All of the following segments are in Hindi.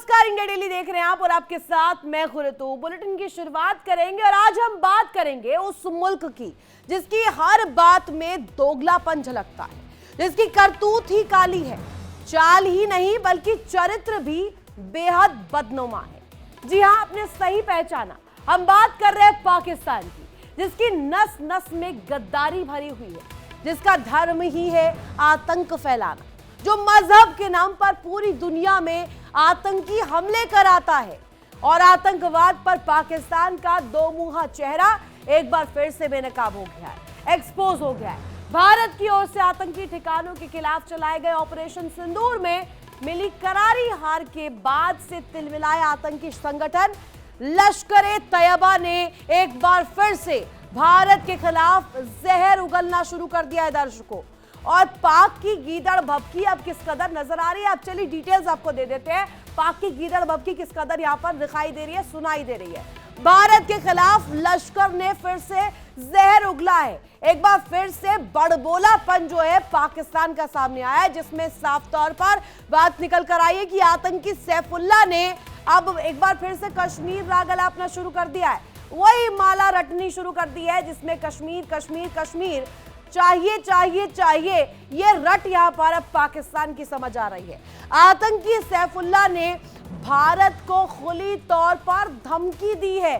नमस्कार, इंडिया डेली देख रहे हैं आप और आपके साथ मैं खुरतू। बुलेटिन की शुरुआत करेंगे और आज हम बात करेंगे उस मुल्क की जिसकी हर बात में दोगलापन झलकता है, जिसकी करतूत ही काली है, चाल ही नहीं बल्कि चरित्र भी बेहद बदनुमा है। जी हां, आपने सही पहचाना, हम बात कर रहे हैं पाकिस्तान की, जिसकी नस नस में गद्दारी भरी हुई है, जिसका धर्म ही है आतंक फैलाना, जो मजहब के नाम पर पूरी दुनिया में आतंकी हमले कराता है। और आतंकवाद पर पाकिस्तान का दो मुंहा चेहरा एक बार फिर से बेनकाब हो गया है, एक्सपोज हो गया है। भारत की ओर से आतंकी ठिकानों के खिलाफ चलाए गए ऑपरेशन सिंदूर में मिली करारी हार के बाद से तिलमिलाए आतंकी संगठन लश्कर तैयबा ने एक बार फिर से भारत के खिलाफ जहर उगलना शुरू कर दिया है दर्शकों। और पाक की गीदड़ भभकी अब किस कदर नजर आ रही है, अब चलिए डिटेल्स आपको दे देते हैं। पाक की गीदड़ भभकी किस कदर यहां पर दिखाई दे रही है, सुनाई दे रही है। भारत के खिलाफ लश्कर ने फिर से जहर उगला है, एक बार फिर से बड़बोलापन जो है पाकिस्तान का सामने आया है, जिसमें साफ तौर पर बात निकल कर आई है कि आतंकी सैफुल्लाह ने अब एक बार फिर से कश्मीर राग अलापना शुरू कर दिया है, वही माला रटनी शुरू कर दी है, जिसमें कश्मीर कश्मीर कश्मीर चाहिए चाहिए चाहिए, ये रट यहां पर अब पाकिस्तान की समझ आ रही है। आतंकी सैफुल्लाह ने भारत को खुली तौर पर धमकी दी है।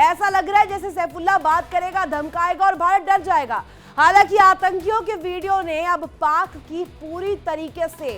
ऐसा लग रहा है जैसे सैफुल्लाह बात करेगा, धमकाएगा और भारत डर जाएगा। हालांकि आतंकियों के वीडियो ने अब पाक की पूरी तरीके से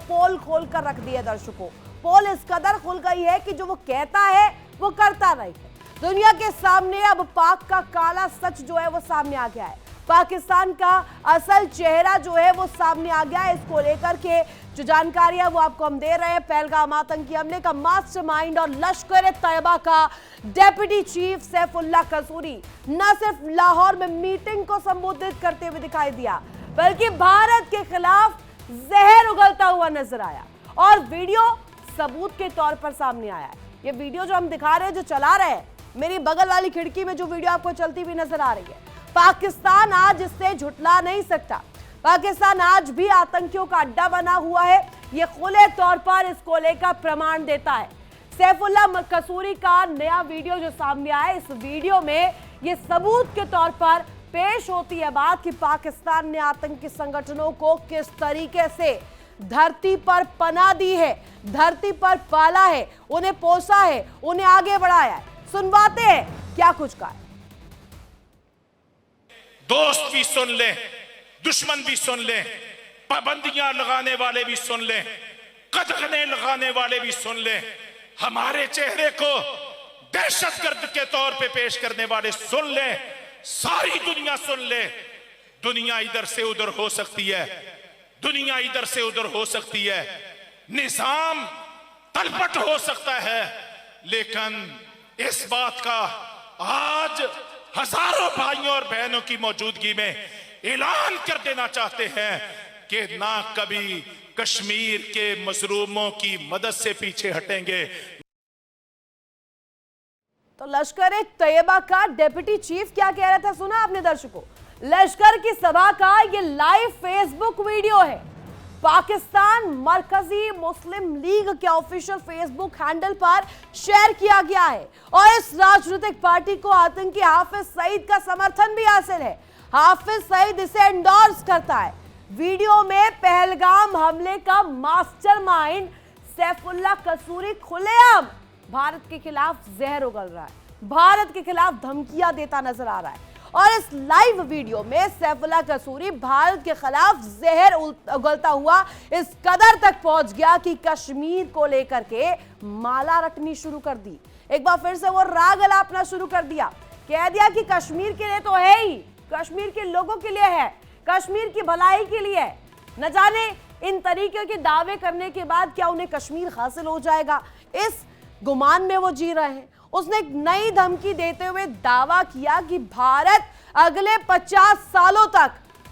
पोल खोल कर रख दी है दर्शकों। पोल इस कदर खुल गई है कि जो वो कहता है वो करता नहीं है। दुनिया के सामने अब पाक का काला सच जो है वो सामने आ गया है, पाकिस्तान का असल चेहरा जो है वो सामने आ गया है। इसको लेकर के जो जानकारियां वो आपको हम दे रहे हैं। पहलगाम आतंकी हमले का मास्टरमाइंड और लश्कर तैयबा का डेप्यूटी चीफ सैफुल्लाह कसूरी न सिर्फ लाहौर में मीटिंग को संबोधित करते हुए दिखाई दिया, बल्कि भारत के खिलाफ जहर उगलता हुआ नजर आया और वीडियो सबूत के तौर पर सामने आया है। ये वीडियो जो हम दिखा रहे हैं, जो चला रहे हैं, मेरी बगल वाली खिड़की में जो वीडियो आपको चलती हुई नजर आ रही है, पाकिस्तान आज इससे झुठला नहीं सकता। पाकिस्तान आज भी आतंकियों का अड्डा बना हुआ है, यह खुले तौर पर इसको लेकर प्रमाण देता है। सैफुल्लाह कसूरी का नया वीडियो जो सामने आया, इस वीडियो में यह सबूत के तौर पर पेश होती है बात कि पाकिस्तान ने आतंकी संगठनों को किस तरीके से धरती पर पनाह दी है, धरती पर पाला है, उन्हें पोसा है, उन्हें आगे बढ़ाया है। सुनवाते हैं क्या कुछ कहा। दोस्त भी सुन ले, दुश्मन भी सुन ले, पाबंदियां लगाने वाले भी सुन ले, कदगने लगाने वाले भी सुन ले, हमारे चेहरे को दहशतगर्द के तौर पे पेश करने वाले सुन ले, सारी दुनिया सुन ले। दुनिया इधर से उधर हो सकती है, दुनिया इधर से उधर हो सकती है, निजाम तलपट हो सकता है, लेकिन इस बात का आज हजारों भाइयों और बहनों की मौजूदगी में ऐलान कर देना चाहते हैं कि ना कभी कश्मीर के मजलूमों की मदद से पीछे हटेंगे। तो लश्कर तैयबा का डेप्यूटी चीफ क्या कह रहा था, सुना आपने दर्शकों। लश्कर की सभा का ये लाइव फेसबुक वीडियो है, पाकिस्तान मरकजी मुस्लिम लीग के ऑफिशियल फेसबुक हैंडल पर शेयर किया गया है। और इस राजनीतिक पार्टी को आतंकी हाफिज सईद का समर्थन भी हासिल है, हाफिज सईद इसे एंडोर्स करता है। वीडियो में पहलगाम हमले का मास्टरमाइंड सैफुल्लाह कसूरी खुलेआम भारत के खिलाफ जहर उगल रहा है, भारत के खिलाफ धमकियां देता नजर आ रहा है। और इस लाइव वीडियो में सैफुल्लाह कसूरी भारत के खिलाफ जहर उगलता हुआ इस कदर तक पहुंच गया कि कश्मीर को लेकर के माला रटनी शुरू कर दी। एक बार फिर से वो राग अलापना शुरू कर दिया, कह दिया कि कश्मीर के लिए तो है ही, कश्मीर के लोगों के लिए है, कश्मीर की भलाई के लिए है। न जाने इन तरीके के दावे करने के बाद क्या उन्हें कश्मीर हासिल हो जाएगा, इस गुमान में वो जी रहे हैं। उसने एक नई धमकी देते हुए दावा किया कि भारत अगले 50 सालों तक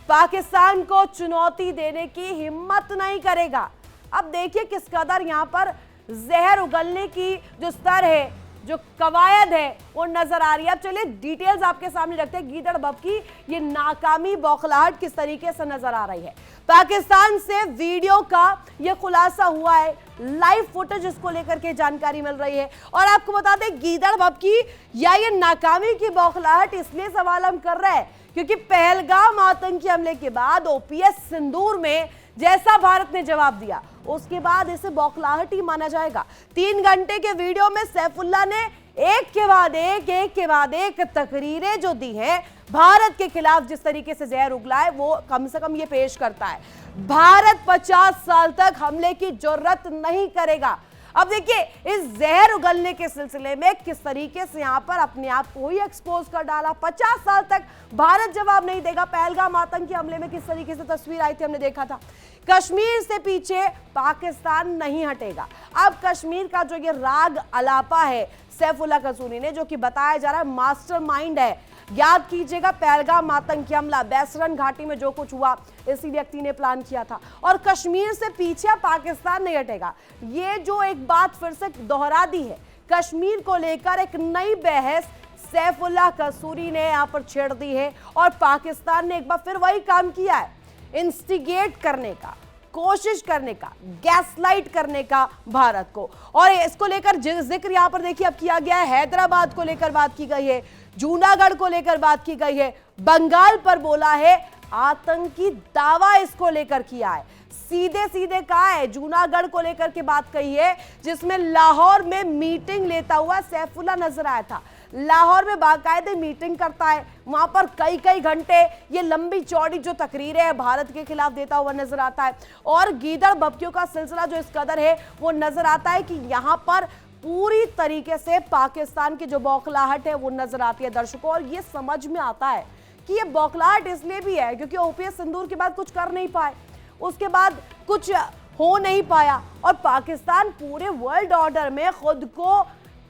पाकिस्तान को चुनौती देने की हिम्मत नहीं करेगा। अब देखिए किस कदर यहां पर जहर उगलने की जो स्तर है, जो कवायद है, वो नजर आ रही है। अब चलिए डिटेल्स आपके सामने रखते हैं। गीदड़ भभकी ये नाकामी बौखलाहट किस तरीके से नजर आ रही है। पाकिस्तान से वीडियो का यह खुलासा हुआ है, लाइव फुटेज इसको लेकर के जानकारी मिल रही है। और आपको बता दें, गीदड़ भभकी या ये नाकामी की बौखलाहट इसलिए सवाल हम कर रहे हैं क्योंकि पहलगाम आतंकी हमले के बाद ओपीएस सिंदूर में जैसा भारत ने जवाब दिया, उसके बाद इसे बौखलाहट ही माना जाएगा। 3 घंटे के वीडियो में सैफुल्लाह ने एक के बाद एक तकरीरें जो दी हैं भारत के खिलाफ, जिस तरीके से जहर उगला है, वो कम से कम ये पेश करता है भारत 50 साल तक हमले की जरूरत नहीं करेगा। अब देखिए, इस जहर उगलने के सिलसिले में किस तरीके से यहां पर अपने आप को ही एक्सपोज कर डाला। 50 साल तक भारत जवाब नहीं देगा। पहलगाम आतंकी हमले में किस तरीके से तस्वीर आई थी, हमने देखा था। कश्मीर से पीछे पाकिस्तान नहीं हटेगा। अब कश्मीर का जो ये राग अलापा है सैफुल्लाह कसूरी ने, जो कि बताया जा रहा है मास्टरमाइंड है। याद कीजिएगा, पहलगाम आतंकी हमला, बैसरन घाटी में जो कुछ हुआ, इसी व्यक्ति ने प्लान किया था। और कश्मीर से पीछे पाकिस्तान नहीं हटेगा। ये जो एक बात फिर से दोहरा दी है, कश्मीर को लेकर एक नई बहस सैफुल्लाह कसूरी ने यहां पर छेड़ दी है। और पाकिस्तान ने एक बार फिर वही काम किया है, इंस्टिगेट करने का, कोशिश करने का, गैसलाइट करने का भारत को। और इसको लेकर जिक्र यहां पर देखिए अब किया गया है, हैदराबाद को लेकर बात की गई है, जूनागढ़ को लेकर बात की गई है, बंगाल पर बोला है, आतंकी दावा इसको लेकर किया है, सीधे सीधे कहा है। जूनागढ़ को लेकर के बात कही है, जिसमें लाहौर में मीटिंग लेता हुआ सैफुल्लाह नजर आया था। लाहौर में बाकायदे मीटिंग करता है, वहां पर कई घंटे ये लंबी चौड़ी जो तकरीरें हैं भारत के खिलाफ देता हुआ नजर आता है। और गीदड़ भभकियों का सिलसिला जो इस कदर है, वो नजर आता है कि यहां पर पूरी तरीके से पाकिस्तान की जो बौखलाहट है वो नजर आती है दर्शकों। और ये समझ में आता है कि ये बौखलाहट इसलिए भी है क्योंकि ओपीएस सिंदूर के बाद कुछ कर नहीं पाए, उसके बाद कुछ हो नहीं पाया, और पाकिस्तान पूरे वर्ल्ड ऑर्डर में खुद को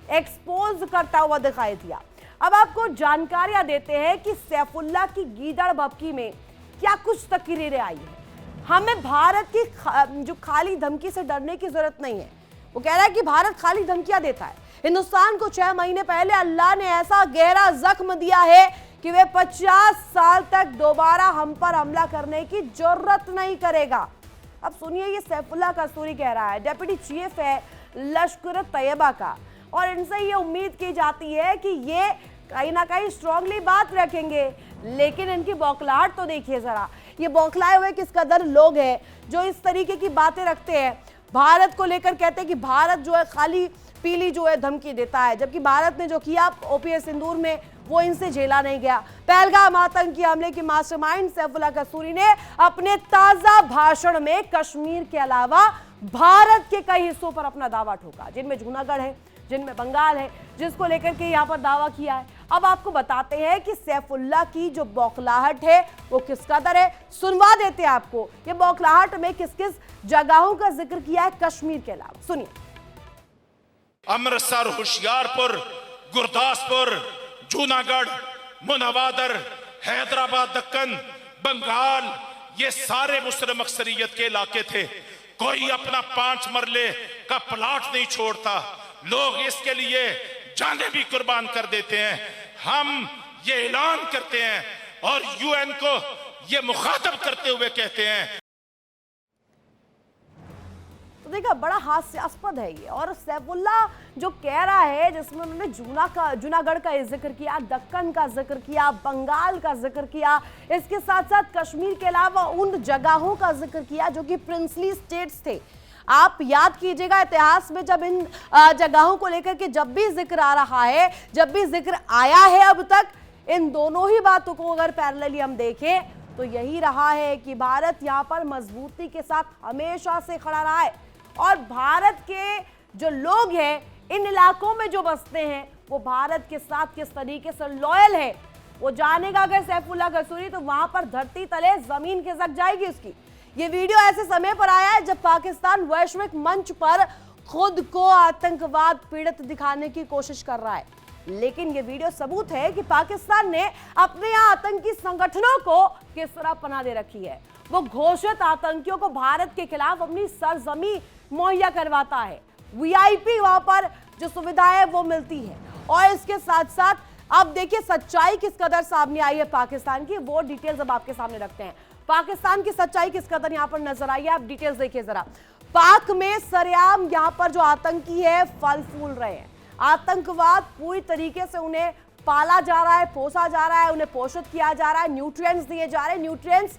एक्सपोज करता हुआ दिखाई दिया। अब आपको जानकारियां देते हैं कि सैफुल्लाह की गीदड़ भभकी में क्या कुछ तकरीरें आई है। हमें भारत की जो खाली धमकी से डरने की जरूरत नहीं है। वो कह रहा है कि भारत खाली धमकियां देता है। हिंदुस्तान को 6 महीने पहले अल्लाह ने ऐसा गहरा जख्म दिया है कि वे 50 साल तक दोबारा हम पर हमला करने की जरूरत नहीं करेगा। अब सुनिए, ये सैफुल्लाह कसूरी कह रहा है, डेप्यूटी चीफ है लश्कर तैयबा का, और इनसे ये उम्मीद की जाती है कि ये कहीं ना कहीं स्ट्रांगली बात रखेंगे। लेकिन इनकी बौखलाहट तो देखिए जरा, ये बौखलाए हुए किस कदर लोग हैं जो इस तरीके की बातें रखते हैं, भारत को लेकर कहते हैं कि भारत जो है खाली पीली जो है धमकी देता है, जबकि भारत ने जो किया ओपीएस सिंदूर में वो इनसे झेला नहीं गया। पहलगाम आतंकी हमले की मास्टरमाइंड सैफुल्लाह कसूरी ने अपने ताजा भाषण में कश्मीर के अलावा भारत के कई हिस्सों पर अपना दावा ठोका, जिनमें जूनागढ़ है, जिनमें बंगाल है, जिसको लेकर के यहाँ पर दावा किया है। अब आपको बताते हैं कि सैफुल्लाह की जो बौखलाहट है वो किस कदर है, सुनवा देते हैं आपको ये बौखलाहट में किस किस जगहों का जिक्र किया है कश्मीर के अलावा। सुनिए। अमृतसर, होशियारपुर, गुरदासपुर, जूनागढ़, मुनवादर, हैदराबाद, दक्कन, बंगाल, ये सारे मुस्लिम अक्सरियत के इलाके थे। कोई अपना 5 मरले का प्लाट नहीं छोड़ता। लोग इसके लिए जाने भी कुर्बान कर देते हैं। हम ये ऐलान करते हैं और यूएन को ये मुखातब करते हुए कहते हैं। तो देखा, बड़ा हास्यास्पद है ये। और सैफुल्लाह जो कह रहा है, जिसमें उन्होंने जूनागढ़ का जिक्र किया, दक्कन का जिक्र किया, बंगाल का जिक्र किया, इसके साथ साथ कश्मीर के अलावा उन जगहों का जिक्र किया जो कि प्रिंसली स्टेट्स थे। आप याद कीजिएगा, इतिहास में जब इन जगहों को लेकर के जब भी जिक्र आ रहा है, जब भी जिक्र आया है अब तक, इन दोनों ही बातों को अगर पैरेलली हम देखें तो यही रहा है कि भारत यहां पर मजबूती के साथ हमेशा से खड़ा रहा है। और भारत के जो लोग हैं इन इलाकों में जो बसते हैं, वो भारत के साथ किस तरीके से लॉयल है वो जानेगा अगर सैफुल्लाह कसूरी, तो वहां पर धरती तले जमीन खिसक जाएगी उसकी। ये वीडियो ऐसे समय पर आया है जब पाकिस्तान वैश्विक मंच पर खुद को आतंकवाद पीड़ित दिखाने की कोशिश कर रहा है। लेकिन ये वीडियो सबूत है कि पाकिस्तान ने अपने यहाँ आतंकी संगठनों को किस तरह पनाह दे रखी है। वो घोषित आतंकियों को भारत के खिलाफ अपनी सरजमी मुहैया करवाता है, वीआईपी वहां पर जो सुविधा है वो मिलती है। और इसके साथ साथ अब देखिए सच्चाई किस कदर सामने आई है पाकिस्तान की, वो डिटेल्स अब आपके सामने रखते हैं। पाकिस्तान की सच्चाई किस कदर यहां पर नजर आई है, आप डिटेल्स देखिए जरा। पाक में सरेआम यहां पर जो आतंकी है फल फूल रहे हैं। आतंकवाद पूरी तरीके से उन्हें पाला जा रहा है, पोसा जा रहा है, उन्हें पोषित किया जा रहा है, न्यूट्रिएंट्स दिए जा रहे हैं। न्यूट्रिएंट्स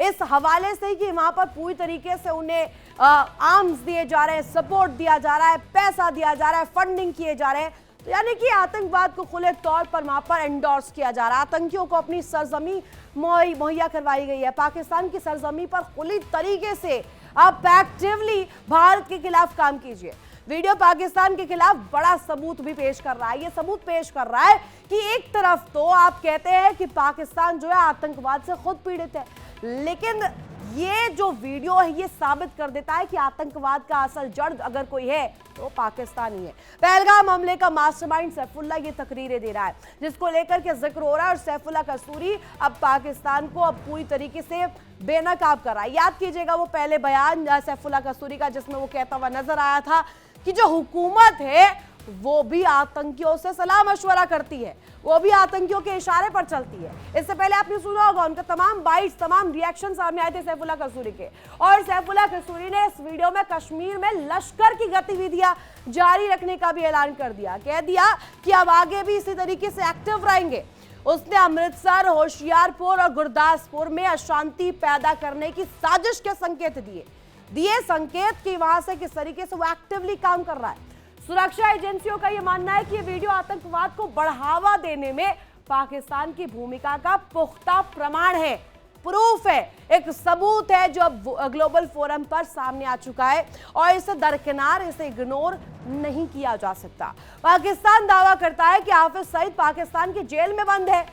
इस हवाले से कि वहां पर पूरी तरीके से उन्हें आर्म्स दिए जा रहे हैं, सपोर्ट दिया जा रहा है, पैसा दिया जा रहा है, फंडिंग किए जा रहे हैं। तो यानी कि आतंकवाद को खुले तौर पर वहां पर एंडोर्स किया जा रहा है। आतंकियों को अपनी सरजमी मुहैया करवाई गई है। पाकिस्तान की सरजमी पर खुली तरीके से आप एक्टिवली भारत के खिलाफ काम कीजिए। वीडियो पाकिस्तान के खिलाफ बड़ा सबूत भी पेश कर रहा है। ये सबूत पेश कर रहा है कि एक तरफ तो आप कहते हैं कि पाकिस्तान जो है आतंकवाद से खुद पीड़ित है, लेकिन ये जो वीडियो है ये साबित कर देता है कि आतंकवाद का असल जड़ अगर कोई है तो पाकिस्तान ही है। पहलगाम हमले का मास्टरमाइंड सैफुल्लाह ये तकरीरें दे रहा है, जिसको लेकर के जिक्र हो रहा है। और सैफुल्लाह कसूरी अब पाकिस्तान को अब पूरी तरीके से बेनकाब कर रहा है। याद कीजिएगा वो पहले बयान सैफुल्लाह कसूरी का, जिसमें वो कहता हुआ नजर आया था कि जो हुकूमत है वो भी आतंकियों से सलाह मशवरा करती है, वो भी आतंकियों के इशारे पर चलती है। इससे पहले आपने सुना होगा उनका तमाम बाइट्स, तमाम रिएक्शन सामने आए थे सैफुल्लाह कसूरी के। और सैफुल्लाह कसूरी ने इस वीडियो में कश्मीर में लश्कर की गतिविधियां जारी रखने का भी ऐलान कर दिया, कह दिया कि अब आगे भी इसी तरीके से एक्टिव रहेंगे। उसने अमृतसर, होशियारपुर और गुरदासपुर में अशांति पैदा करने की साजिश के संकेत दिए संकेत कि वहां से किस तरीके से वो एक्टिवली काम कर रहा है। सुरक्षा एजेंसियों का यह मानना है कि ये वीडियो आतंकवाद को बढ़ावा देने में पाकिस्तान की भूमिका का पुख्ता प्रमाण है, प्रूफ है, एक सबूत है जो अब ग्लोबल फोरम पर सामने आ चुका है और इसे दरकिनार, इसे इग्नोर नहीं किया जा सकता। पाकिस्तान दावा करता है कि हाफिज सईद पाकिस्तान की जेल में बंद है,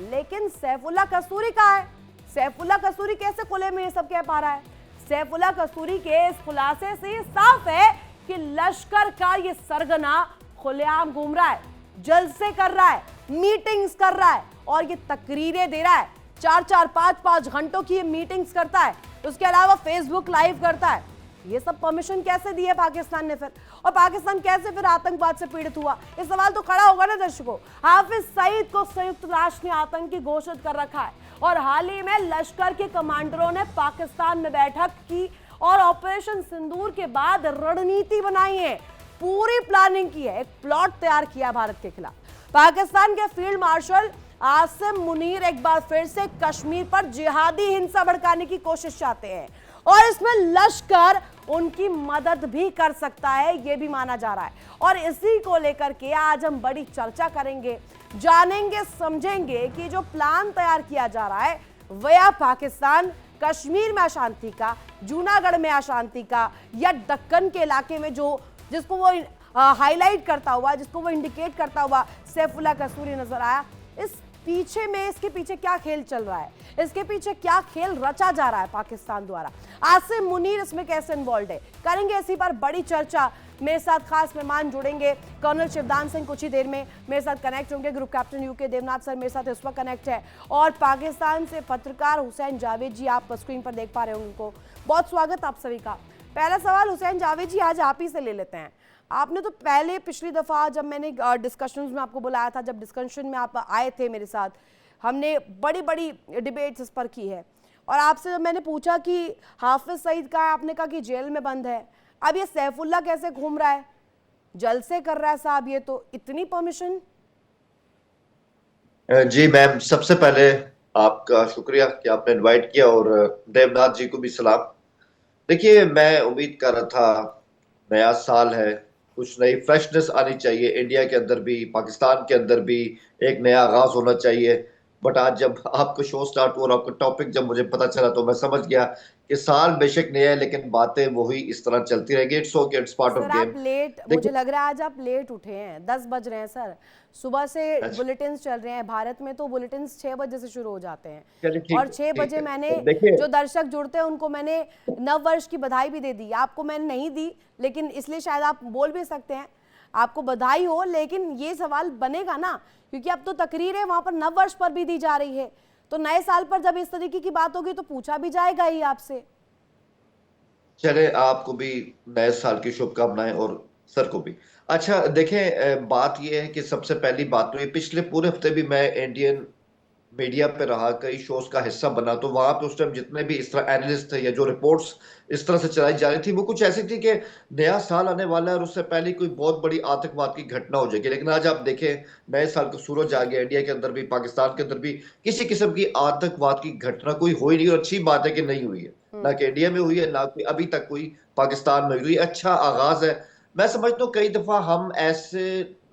लेकिन सैफुल्लाह कसूरी कहाँ है? सैफुल्लाह कसूरी कैसे खुले में ये सब कह पा रहा है? सैफुल्लाह कसूरी के इस खुलासे से साफ है कि लश्कर का ये सरगना खुलेआम घूम रहा है, जलसे कर रहा है, मीटिंग्स कर रहा है और ये तकरीरें दे रहा है। 4-4, 5-5 घंटों की ये मीटिंग्स करता है, उसके अलावा फेसबुक लाइव करता है। ये सब परमिशन कैसे दी है पाकिस्तान ने फिर? और पाकिस्तान कैसे फिर आतंकवाद से पीड़ित हुआ? ये सवाल तो खड़ा होगा ना दर्शकों। हाफिज सईद को संयुक्त राष्ट्र ने आतंकी घोषित कर रखा है और हाल ही में लश्कर के कमांडरों ने पाकिस्तान में बैठक की और ऑपरेशन सिंदूर के बाद रणनीति बनाई है, पूरी प्लानिंग की है, एक प्लॉट तैयार किया भारत के खिलाफ। पाकिस्तान के फील्ड मार्शल आसिम मुनीर एक बार फिर से कश्मीर पर जिहादी हिंसा भड़काने की कोशिश चाहते हैं और इसमें लश्कर उनकी मदद भी कर सकता है, यह भी माना जा रहा है। और इसी को लेकर के आज हम बड़ी चर्चा करेंगे, जानेंगे, समझेंगे कि जो प्लान तैयार किया जा रहा है वह पाकिस्तान कश्मीर में अशांति का, जूनागढ़ में अशांति का, या दक्कन के इलाके में जो जिसको वो हाईलाइट करता हुआ, जिसको वो इंडिकेट करता हुआ सैफुल्लाह कसूरी नजर आया, इस पीछे में इसके पीछे क्या खेल चल रहा है, इसके पीछे क्या खेल रचा जा रहा है पाकिस्तान द्वारा, आसिम मुनीर इसमें कैसे इन्वॉल्व है, करेंगे इसी पर बड़ी चर्चा। मेरे साथ खास मेहमान जुड़ेंगे, कर्नल शिवदान सिंह कुछ ही देर में मेरे साथ कनेक्ट होंगे, group captain U K Devnath sir मेरे साथ इस वक्त कनेक्ट है, और पाकिस्तान से पत्रकार हुसैन जावेद जी, आप स्क्रीन पर देख पा रहे होंगे उनको। बहुत स्वागत आप सभी का। पहला सवाल हुसैन जावेद जी आज आप ही से ले लेते हैं। आपने तो पहले पिछली दफ़ा जब मैंने डिस्कशंस में आपको बुलाया था, जब डिस्कशन में आप आए थे मेरे साथ, हमने बड़ी बड़ी डिबेट्स इस पर की है, और आपसे जब मैंने पूछा कि हाफिज सईद का है, आपने कहा कि जेल में बंद है। अब ये सैफुल्लाह कैसे घूम रहा है, जलसे कर रहा है साहब, ये तो इतनी परमिशन। जी मैम, सबसे पहले आपका शुक्रिया कि आपने इनवाइट किया, और देवनाथ जी को भी सलाम। देखिए, मैं उम्मीद कर रहा था नया साल है, कुछ नई फ्रेशनेस आनी चाहिए, इंडिया के अंदर भी पाकिस्तान के अंदर भी एक नया आगाज होना चाहिए। बट आज जब आपको शो स्टार्ट हुआ और आपका टॉपिक जब मुझे पता चला तो मैं समझ गया कि साल बेशक नया है लेकिन बातें वही इस तरह चलती रहेगी। It's okay, it's part of game. आप लेट, मुझे लग रहा है आज आप लेट उठे हैं, 10 बज रहे हैं सर, सुबह से बुलेटिन्स चल रहे हैं। भारत में तो बुलेटिन्स 6 बजे से शुरू हो जाते हैं और 6 बजे मैंने जो दर्शक जुड़ते हैं उनको मैंने नव वर्ष की बधाई भी दे दी। आपको मैंने नहीं दी, लेकिन इसलिए शायद आप बोल भी सकते हैं, आपको बधाई हो। लेकिन ये सवाल बनेगा ना, क्योंकि अब तो तकरीरें वहां पर नव वर्ष पर भी दी जा रही है, तो नए साल पर जब इस तरीके की बात होगी तो पूछा भी जाएगा ही आपसे। चले, आपको भी नए साल की शुभकामनाएं और सर को भी। अच्छा देखें, बात यह है कि सबसे पहली बात तो ये, पिछले पूरे हफ्ते भी मैं इंडियन मीडिया पे रहा, कई शोज का हिस्सा बना, तो वहां पे उस टाइम जितने भी इस तरह एनालिस्ट थे या जो रिपोर्ट्स इस तरह से चलाई जा रही थी वो कुछ ऐसी थी कि नया साल आने वाला है और उससे पहले कोई बहुत बड़ी आतंकवाद की घटना हो जाएगी। लेकिन आज आप देखें, नए साल का सूरज आ गया, इंडिया के अंदर भी पाकिस्तान के अंदर भी किसी किस्म की आतंकवाद की घटना कोई हो ही नहीं, और अच्छी बात है कि नहीं हुई है। ना कि इंडिया में हुई है, ना कोई अभी तक कोई पाकिस्तान में हुई। अच्छा आगाज है। मैं समझता हूँ कई दफा हम ऐसे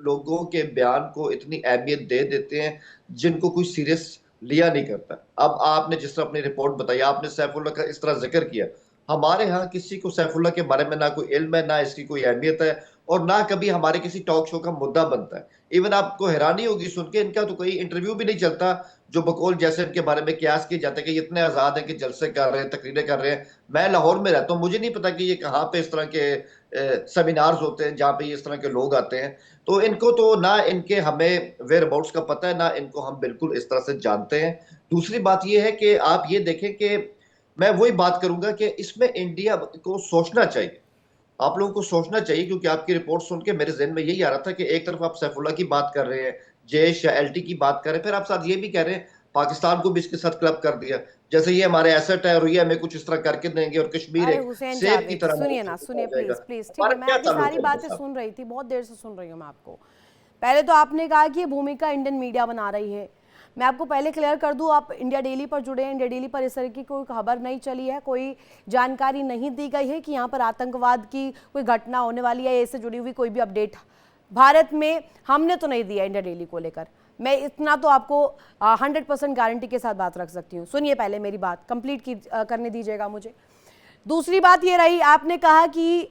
लोगों के बयान को इतनी अहमियत दे देते हैं जिनको कोई सीरियस लिया नहीं करता। अब आपने जिस तरह अपनी रिपोर्ट बताई, आपने सैफुल्लाह का इस तरह जिक्र किया, हमारे यहाँ किसी को सैफुल्लाह के बारे में ना कोई इल्म है, ना इसकी कोई अहमियत है, और ना कभी हमारे किसी टॉक शो का मुद्दा बनता है। इवन आपको हैरानी होगी सुन के, इनका तो कोई इंटरव्यू भी नहीं चलता जो बकौल जैसे इनके बारे में कयास किए जाते हैं कि ये इतने आजाद हैं कि जलसे कर रहे हैं, तकरीरें कर रहे हैं। मैं लाहौर में रहता हूँ, मुझे नहीं पता कि ये कहाँ पे इस तरह के सेमिनार्स होते हैं जहाँ पे इस तरह के लोग आते हैं। तो इनको तो ना इनके हमें वेयर अबाउट्स का पता है, ना इनको हम बिल्कुल इस तरह से जानते हैं। दूसरी बात यह है कि आप ये देखें कि मैं वही बात करूंगा कि इसमें इंडिया को सोचना चाहिए, आप लोगों को सोचना चाहिए, क्योंकि आपकी रिपोर्ट सुन के मेरे जहन में यही आ रहा था कि एक तरफ आप सैफुल्लाह की बात कर रहे हैं, जैश या एलटी की बात कर रहे हैं, फिर आप साथ ये भी कह रहे हैं पाकिस्तान को भी इसके साथ क्लब कर दिया, जैसे ये हमारे एसेट है और ये हमें कुछ इस तरह करके देंगे, और कश्मीर अरे एक हुसैन सेब की जावेद, तरह सुनिए ना, सुनिए प्लीज प्लीज, ठीक है, मैं क्या आपकी ताल्लुक सारी है बातें इनके साथ? सुन रही थी, बहुत देर से सुन रही हूँ मैं आपको। पहले तो आपने कहा कि ये भूमिका इंडियन मीडिया बना रही है। मैं आपको पहले क्लियर कर दूं, आप इंडिया डेली पर जुड़े हैं, इंडिया डेली पर इस तरह की कोई खबर नहीं चली है, कोई जानकारी नहीं दी गई है कि यहाँ पर आतंकवाद की कोई घटना होने वाली है, इससे जुड़ी हुई कोई भी अपडेट भारत में हमने तो नहीं दिया इंडिया डेली को लेकर। मैं इतना तो आपको 100% गारंटी के साथ बात रख सकती हूँ। सुनिए पहले मेरी बात कंप्लीट करने दीजिएगा मुझे। दूसरी बात ये रही, आपने कहा कि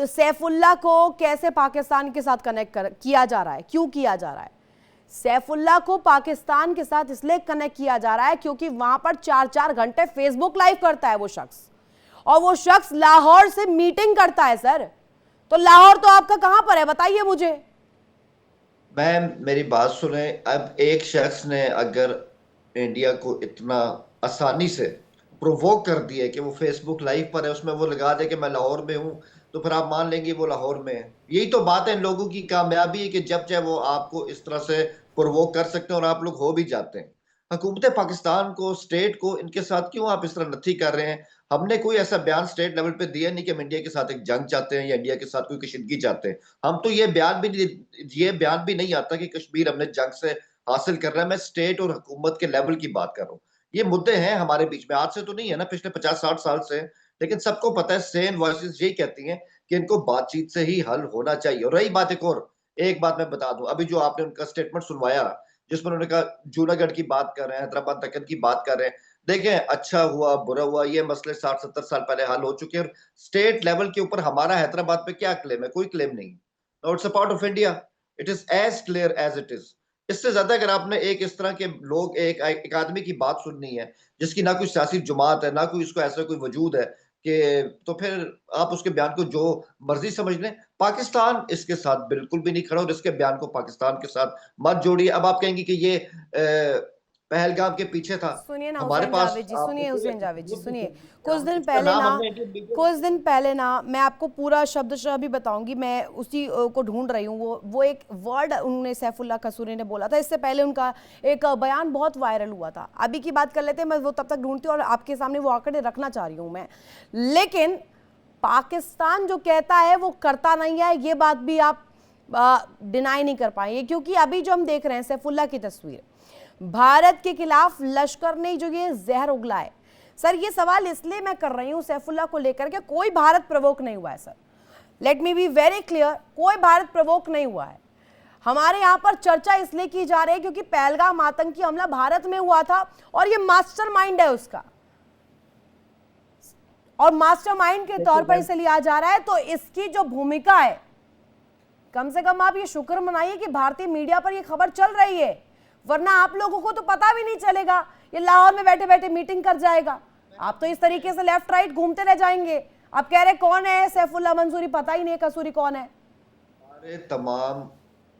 सैफुल्लाह को कैसे पाकिस्तान के साथ कनेक्ट किया जा रहा है, क्यों किया जा रहा है। सैफुल्लाह को पाकिस्तान के साथ इसलिए कनेक्ट किया जा रहा है क्योंकि वहां पर 4-4 घंटे फेसबुक लाइव करता है वो शख्स, और वो शख्स लाहौर से मीटिंग करता है। सर तो लाहौर तो आपका कहां पर है, बताइए मुझे। मेरी बात सुने, अब एक शख्स ने अगर इंडिया को इतना आसानी से प्रोवोक कर दिया है कि वो फेसबुक लाइव पर है, उसमें वो लगा दे कि मैं लाहौर में हूं, तो फिर आप मान लेंगे वो लाहौर में है। यही तो बात है इन लोगों की कामयाबी है कि जब चाहे वो आपको इस तरह से प्रोवोक कर सकते हैं और आप लोग हो भी जाते हैं। हुकूमत पाकिस्तान को, स्टेट को, इनके साथ क्यों आप इस तरह नत्थी कर रहे हैं? हमने कोई ऐसा बयान स्टेट लेवल पे दिया नहीं कि हम इंडिया के साथ एक जंग चाहते हैं या इंडिया के साथ कोई कशीदगी चाहते हैं। हम तो ये बयान भी नहीं आता कि कश्मीर हमने जंग से हासिल कर रहा है। मैं स्टेट और हुकूमत के लेवल की बात कर रहा हूँ। ये मुद्दे हैं हमारे बीच में, आज से तो नहीं है ना, पिछले 50-60 साल से। लेकिन सबको पता है, सेम वॉइसेस यही कहती हैं कि इनको बातचीत से ही हल होना चाहिए। और रही बात एक बात मैं बता दूं, अभी जो आपने उनका स्टेटमेंट सुनवाया जिसमें उन्होंने कहा जूनागढ़ की बात कर रहे हैं, हैदराबाद दक्कन की बात कर रहे हैं, देखें अच्छा हुआ बुरा हुआ, ये मसले 60-70 साल पहले हल हो चुके हैं। और स्टेट लेवल के ऊपर हमारा हैदराबाद पे क्या क्लेम है? कोई क्लेम नहीं। No, it's a part of India, it is as clear as it is. इससे ज्यादा अगर आपने एक इस तरह के लोग, एक आदमी की बात सुननी है जिसकी ना कोई सियासी जुमात है, ना कोई इसको ऐसा कोई वजूद है, कि तो फिर आप उसके बयान को जो मर्जी समझ लें। पाकिस्तान इसके साथ बिल्कुल भी नहीं खड़ा, और इसके बयान को पाकिस्तान के साथ मत जोड़िए। अब आप कहेंगे कि ये पहलगाम के पीछे था। सुनिए ना हमारे हुसैन पास जावेद जी, आप सुनिए हुसैन जावेद जी, सुनिए। कुछ दिन इसका पहले नाम ना, हमने इंडियन मीडिया कुछ दिन पहले ना, मैं आपको पूरा शब्दशः भी बताऊंगी, मैं उसी को ढूंढ रही हूँ। वो एक वर्ड उन्होंने सैफुल्लाह कसूरी ने बोला था, इससे पहले उनका एक बयान बहुत वायरल हुआ था। अभी की बात कर लेते हैं, मैं वो तब तक ढूंढती हूँ और आपके सामने वो आंकड़े रखना चाह रही हूँ मैं। लेकिन पाकिस्तान जो कहता है वो करता नहीं है, ये बात भी आप डिनाई नहीं कर पाएंगे, क्योंकि अभी जो हम देख रहे हैं सैफुल्लाह की तस्वीर, भारत के खिलाफ लश्कर ने जो ये जहर उगला है। सर ये सवाल इसलिए मैं कर रही हूं सैफुल्लाह को लेकर के, कोई भारत प्रवोक नहीं हुआ है sir, let me be very clear, कोई भारत प्रवोक नहीं हुआ है। हमारे यहां पर चर्चा इसलिए की जा रही है क्योंकि पहलगाम आतंकी हमला भारत में हुआ था और ये मास्टरमाइंड है उसका, और मास्टरमाइंड के तौर पर इसे लिया जा रहा है। तो इसकी जो भूमिका है, कम से कम आप ये शुक्र मनाइए कि भारतीय मीडिया पर ये खबर चल रही है, वरना आप लोगों को तो पता भी नहीं चलेगा। ये लाहौर में बैठे बैठे मीटिंग कर जाएगा, आप तो इस तरीके से लेफ्ट राइट घूमते रह जाएंगे। आप कह रहे कौन है सैफुल्लाह मंसूरी, पता ही नहीं कसूरी कौन है। हमारे तमाम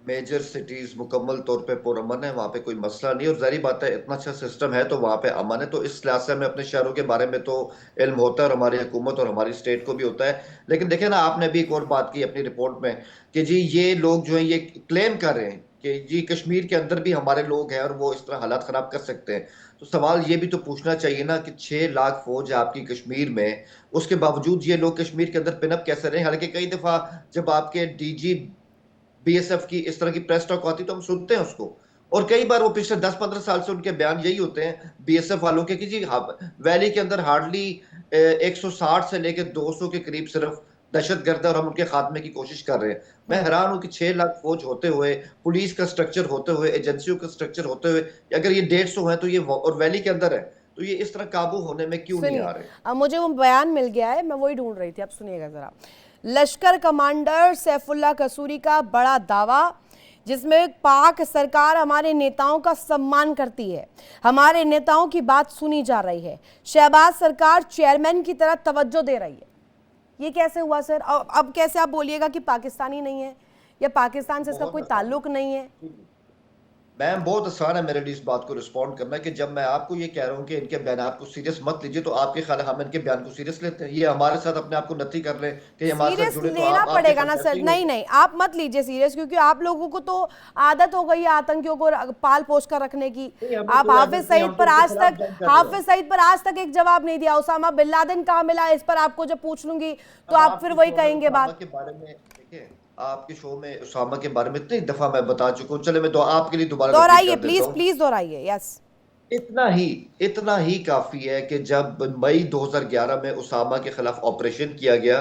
मेजर सिटीज मुकम्मल तौर पे पुरअमन है, वहां पे कोई मसला नहीं। और जारी बात है, इतना अच्छा सिस्टम है तो वहां पे अमन है। तो इस लिहाज से हमें अपने शहरों के बारे में तो इल्म होता है, और हमारी हुकूमत और हमारी स्टेट को भी होता है। लेकिन देखें ना, आपने भी एक और बात की अपनी रिपोर्ट में कि जी ये लोग जो है ये क्लेम कर रहे हैं कि जी कश्मीर के अंदर भी हमारे लोग हैं और वो इस तरह हालात खराब कर सकते हैं। तो सवाल ये भी तो पूछना चाहिए ना कि 6 लाख फौज है आपकी कश्मीर में, उसके बावजूद ये लोग कश्मीर के अंदर पिनअप कैसे रहे? हालांकि कई दफा जब आपके डीजी बीएसएफ की इस तरह की प्रेस टॉक आती तो हम सुनते हैं उसको, और कई बार वो पिछले 10-15 साल से उनके बयान यही होते हैं बीएसएफ वालों के कि जी वैली के अंदर हार्डली 160 से लेकर 200 के करीब सिर्फ दहशतगर्द है और हम उनके खात्मे की कोशिश कर रहे हैं। मैं हैरान हूं कि 6 लाख फौज होते हुए, पुलिस का स्ट्रक्चर होते हुए, एजेंसियों का स्ट्रक्चर होते हुए, अगर ये 150 है तो ये और वैली के अंदर है तो ये इस तरह काबू होने में क्यों नहीं आ रहे? अब मुझे वो बयान मिल गया है, मैं वही ढूंढ रही थी, अब सुनिएगा जरा। लश्कर कमांडर सैफुल्लाह कसूरी का बड़ा दावा, जिसमें पाक सरकार हमारे नेताओं का सम्मान करती है, हमारे नेताओं की बात सुनी जा रही है, शहबाज सरकार चेयरमैन की तरह तवज्जो दे रही है। ये कैसे हुआ सर? अब कैसे आप बोलिएगा कि पाकिस्तानी नहीं है या पाकिस्तान से इसका कोई ताल्लुक नहीं है? मैम बहुत आसान है मेरे लिए इस बात को रिस्पॉन्ड करना कि जब मैं आपको ये कह रहा हूँ कि इनके बयान को सीरियस मत लीजिए, तो आपके ख्याल हम इनके बयान को सीरियस लेते हैं? ये हमारे साथ अपने आप को नती कर रहे हैं कि हमारे साथ जुड़े, तो लेना पड़ेगा ना सर। नहीं नहीं, आप मत लीजिए सीरियस, क्योंकि आप लोगों को तो आदत हो गई है आतंकियों को पाल पोस कर रखने की। आप हाफिज सईद पर आज तक एक जवाब नहीं दिया। उसामा बिन लादेन कहाँ मिला, इस पर आपको जब पूछ लूंगी तो आप फिर वही कहेंगे बात। के बारे में देखिए, आपके शो में उसामा के बारे में इतनी दफा मैं बता चुका हूँ, चले मैं तो आपके लिए दोबारा दोहराइए प्लीज दोहराइए। यस, इतना ही काफी है कि जब मई 2011 में उसामा के खिलाफ ऑपरेशन किया गया,